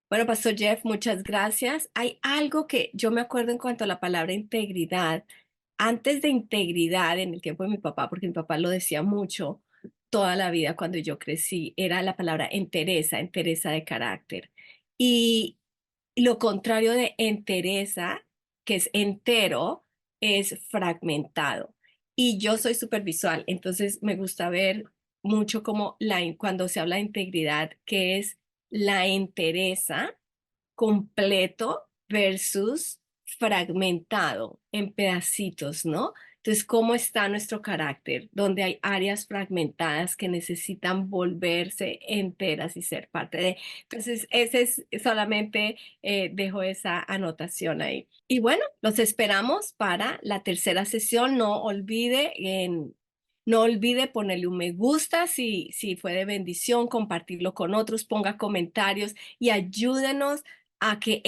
Bueno, Pastor Jeff, muchas gracias. Hay algo que yo me acuerdo en cuanto a la palabra integridad. Antes de integridad, en el tiempo de mi papá, porque mi papá lo decía mucho toda la vida cuando yo crecí, era la palabra entereza, entereza de carácter. Y lo contrario de entereza, que es entero, es fragmentado. Y yo soy supervisual, entonces me gusta ver mucho como cuando se habla de integridad, que es la entereza completo versus fragmentado en pedacitos, ¿no? Entonces, ¿cómo está nuestro carácter? Donde hay áreas fragmentadas que necesitan volverse enteras y ser parte de. Entonces, ese es solamente dejo esa anotación ahí. Y bueno, los esperamos para la tercera sesión. No olvide ponerle un me gusta si fue de bendición, compartirlo con otros, ponga comentarios y ayúdenos a que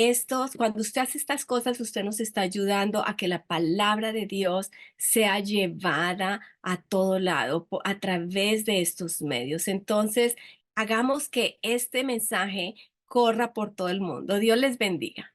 cuando usted hace estas cosas, usted nos está ayudando a que la palabra de Dios sea llevada a todo lado a través de estos medios. Entonces, hagamos que este mensaje corra por todo el mundo. Dios les bendiga.